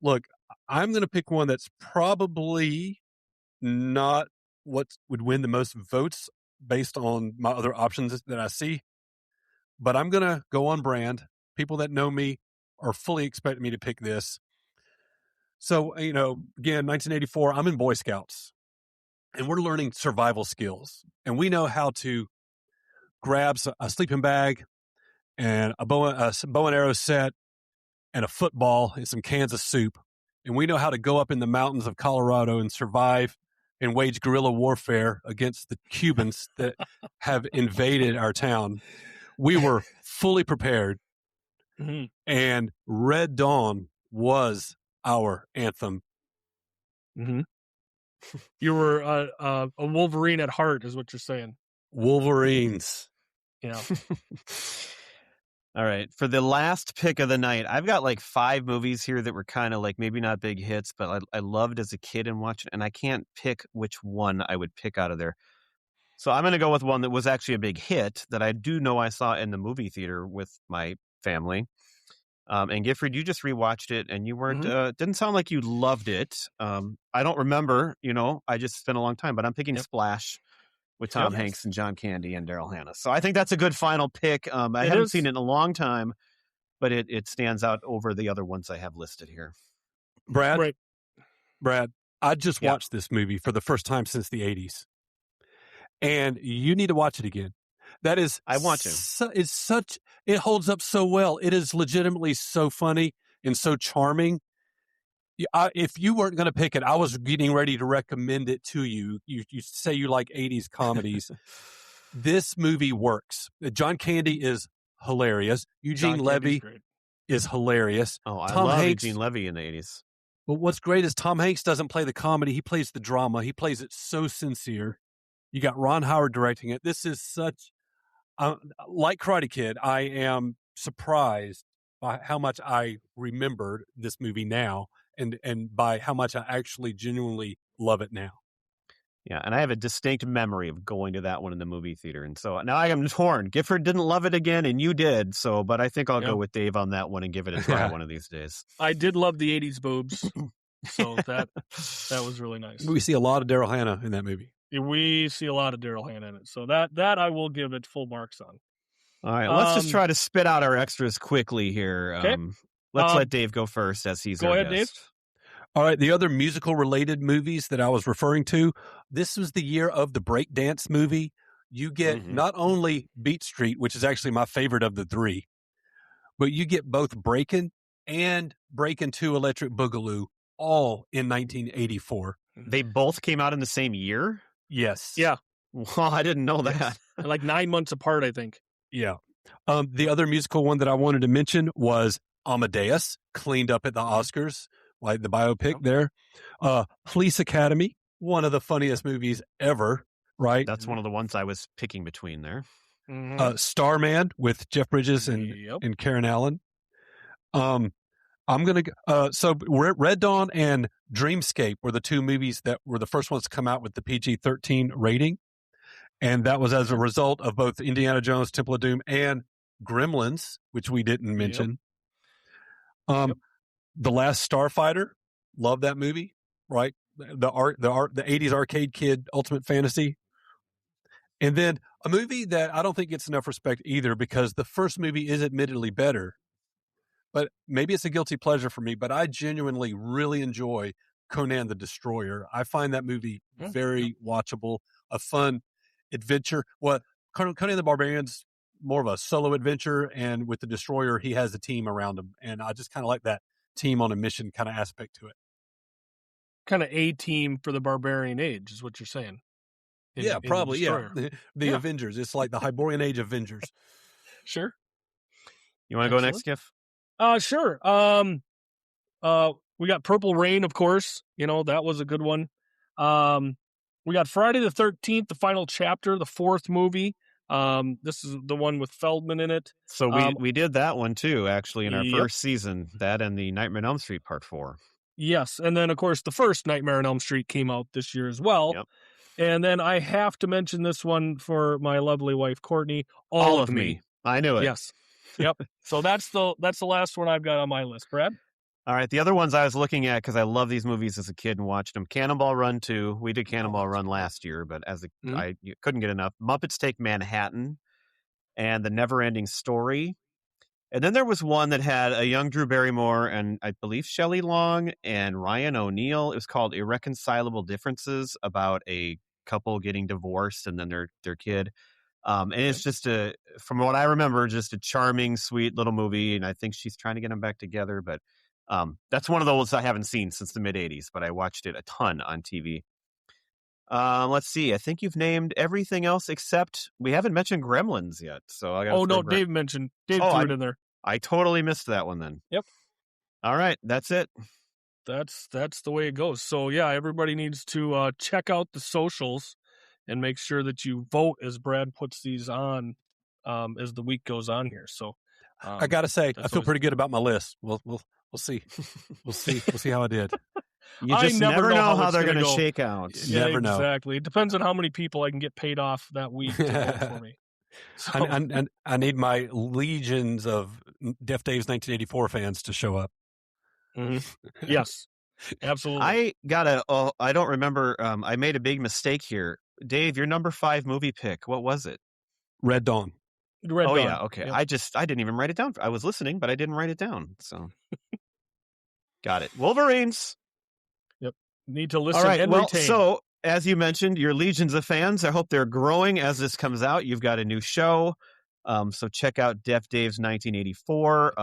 Look, I'm going to pick one that's probably not what would win the most votes based on my other options that I see, but I'm going to go on brand. People that know me are fully expecting me to pick this. So, again, 1984, I'm in Boy Scouts, and we're learning survival skills. And we know how to grab a sleeping bag and a bow and arrow set and a football and some cans of soup. And we know how to go up in the mountains of Colorado and survive and wage guerrilla warfare against the Cubans that have invaded our town. We were fully prepared, and Red Dawn was our anthem. You were a Wolverine at heart, is what you're saying. Wolverines. Yeah. All right. For the last pick of the night, I've got like 5 movies here that were kind of like maybe not big hits, but I loved as a kid and watched it, and I can't pick which one I would pick out of there. So I'm going to go with one that was actually a big hit that I do know I saw in the movie theater with my family. And Gifford, you just rewatched it, and you weren't didn't sound like you loved it. I don't remember, I just spent a long time, but I'm picking Splash with Tom Hanks and John Candy and Daryl Hannah. So I think that's a good final pick. I haven't seen it in a long time, but it stands out over the other ones I have listed here. Brad, I just watched this movie for the first time since the 80s, and you need to watch it again. That is, I want to. It holds up so well. It is legitimately so funny and so charming. If you weren't going to pick it, I was getting ready to recommend it to you. You say you like 80s comedies. This movie works. John Candy is hilarious. Eugene Levy is hilarious. Oh, I love Eugene Levy in the 80s. But what's great is Tom Hanks doesn't play the comedy. He plays the drama. He plays it so sincere. You got Ron Howard directing it. This is such... like Karate Kid, I am surprised by how much I remembered this movie now, and by how much I actually genuinely love it now. Yeah, and I have a distinct memory of going to that one in the movie theater, and so now I am torn. Gifford didn't love it again, and you did, but I think I'll go with Dave on that one and give it a try one of these days. I did love the 80s boobs, so that was really nice. We see a lot of Daryl Hannah in that movie. We see a lot of Daryl Hannah in it, so that I will give it full marks on. All right, let's just try to spit out our extras quickly here. Okay. Let's let Dave go first, as he's our guest. Dave. All right, the other musical-related movies that I was referring to, this was the year of the breakdance movie. You get not only Beat Street, which is actually my favorite of the 3, but you get both Breakin' and Breakin' 2 Electric Boogaloo, all in 1984. They both came out in the same year? Yes. Yeah. Well, I didn't know that. Like 9 months apart, I think. Yeah. The other musical one that I wanted to mention was Amadeus, cleaned up at the Oscars, like the biopic there. Police Academy, one of the funniest movies ever, right? That's one of the ones I was picking between there. Starman with Jeff Bridges and Karen Allen. I'm going to so Red Dawn and Dreamscape were the 2 movies that were the first ones to come out with the PG-13 rating. And that was as a result of both Indiana Jones, Temple of Doom, and Gremlins, which we didn't mention. The Last Starfighter, love that movie, right? The 80s arcade kid, Ultimate Fantasy. And then a movie that I don't think gets enough respect either, because the first movie is admittedly better, but maybe it's a guilty pleasure for me, but I genuinely really enjoy Conan the Destroyer. I find that movie very watchable, a fun adventure. Well, Conan the Barbarian's more of a solo adventure, and with the Destroyer, he has a team around him, and I just kind of like that team on a mission kind of aspect to it. Kind of a team for the Barbarian Age is what you're saying. Probably. The Avengers. It's like the Hyborian Age Avengers. Sure. You want to go next, Giff? Sure. We got Purple Rain, of course. That was a good one. We got Friday the 13th, the final chapter, the fourth movie. This is the one with Feldman in it. So we did that one too, actually, in our first season. That and the Nightmare on Elm Street Part 4. Yes, and then of course the first Nightmare on Elm Street came out this year as well. Yep. And then I have to mention this one for my lovely wife Courtney. All of Me. I knew it. Yes. Yep. So that's the last one I've got on my list. Brad? All right. The other ones I was looking at because I love these movies as a kid and watched them. Cannonball Run 2. We did Cannonball Run last year, but I couldn't get enough. Muppets Take Manhattan and The Never-Ending Story. And then there was one that had a young Drew Barrymore and I believe Shelley Long and Ryan O'Neal. It was called Irreconcilable Differences, about a couple getting divorced and then their kid. And it's just from what I remember, just a charming, sweet little movie. And I think she's trying to get them back together. But that's one of those I haven't seen since the mid-'80s, but I watched it a ton on TV. Let's see. I think you've named everything else except we haven't mentioned Gremlins yet. So I got. Dave threw it in there. I totally missed that one then. Yep. All right, that's it. That's the way it goes. So yeah, everybody needs to check out the socials and make sure that you vote as Brad puts these on as the week goes on here. So I got to say, I feel pretty good about my list. We'll see. We'll see how I did. You just never know how they're going to shake out. Yeah, never know. Exactly. It depends on how many people I can get paid off that week to vote for me. So, I need my legions of Def Dave's 1984 fans to show up. Mm-hmm. Yes, absolutely. I don't remember. I made a big mistake here. Dave, your number 5 movie pick, what was it? Red Dawn. Red Dawn. Yeah, okay. Yep. I didn't even write it down. I was listening, but I didn't write it down. So, got it. Wolverines. Yep. Need to listen. All right. And retain. So as you mentioned, your legions of fans. I hope they're growing as this comes out. You've got a new show, so check out Def Dave's 1984.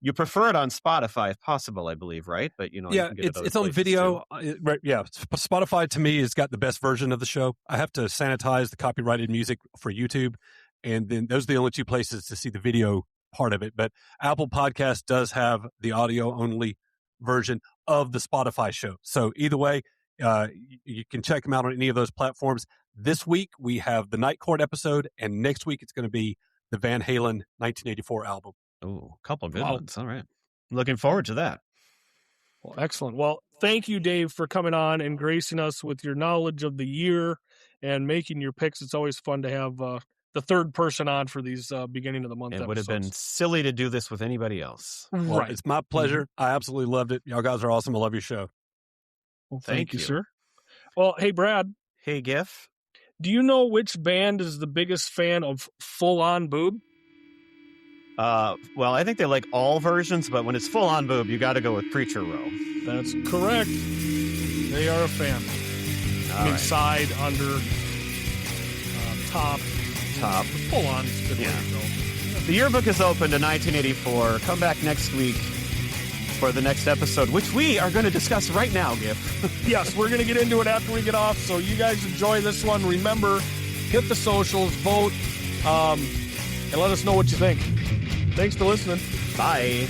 You prefer it on Spotify if possible, I believe, right? But you can get it's on video. Right? Yeah, Spotify to me has got the best version of the show. I have to sanitize the copyrighted music for YouTube, and then those are the only two places to see the video part of it. But Apple Podcast does have the audio only version of the Spotify show. So either way, you can check them out on any of those platforms. This week we have the Night Court episode, and next week it's going to be the Van Halen 1984 album. Oh, a couple of good ones. All right. Looking forward to that. Well, excellent. Well, thank you, Dave, for coming on and gracing us with your knowledge of the year and making your picks. It's always fun to have the third person on for these beginning of the month episodes. It would have been silly to do this with anybody else. Well, right. It's my pleasure. Mm-hmm. I absolutely loved it. Y'all guys are awesome. I love your show. Well, thank you, sir. Well, hey, Brad. Hey, Giff. Do you know which band is the biggest fan of Full On Boob? Well, I think they like all versions, but when it's Full On Boob, you got to go with Preacher Row. That's correct. They are a fan. Right. Side, under, top. Full On is a good way to go. The yearbook is open to 1984. Come back next week for the next episode, which we are going to discuss right now, Giff. Yes, we're going to get into it after we get off, so you guys enjoy this one. Remember, hit the socials, vote, and let us know what you think. Thanks for listening. Bye.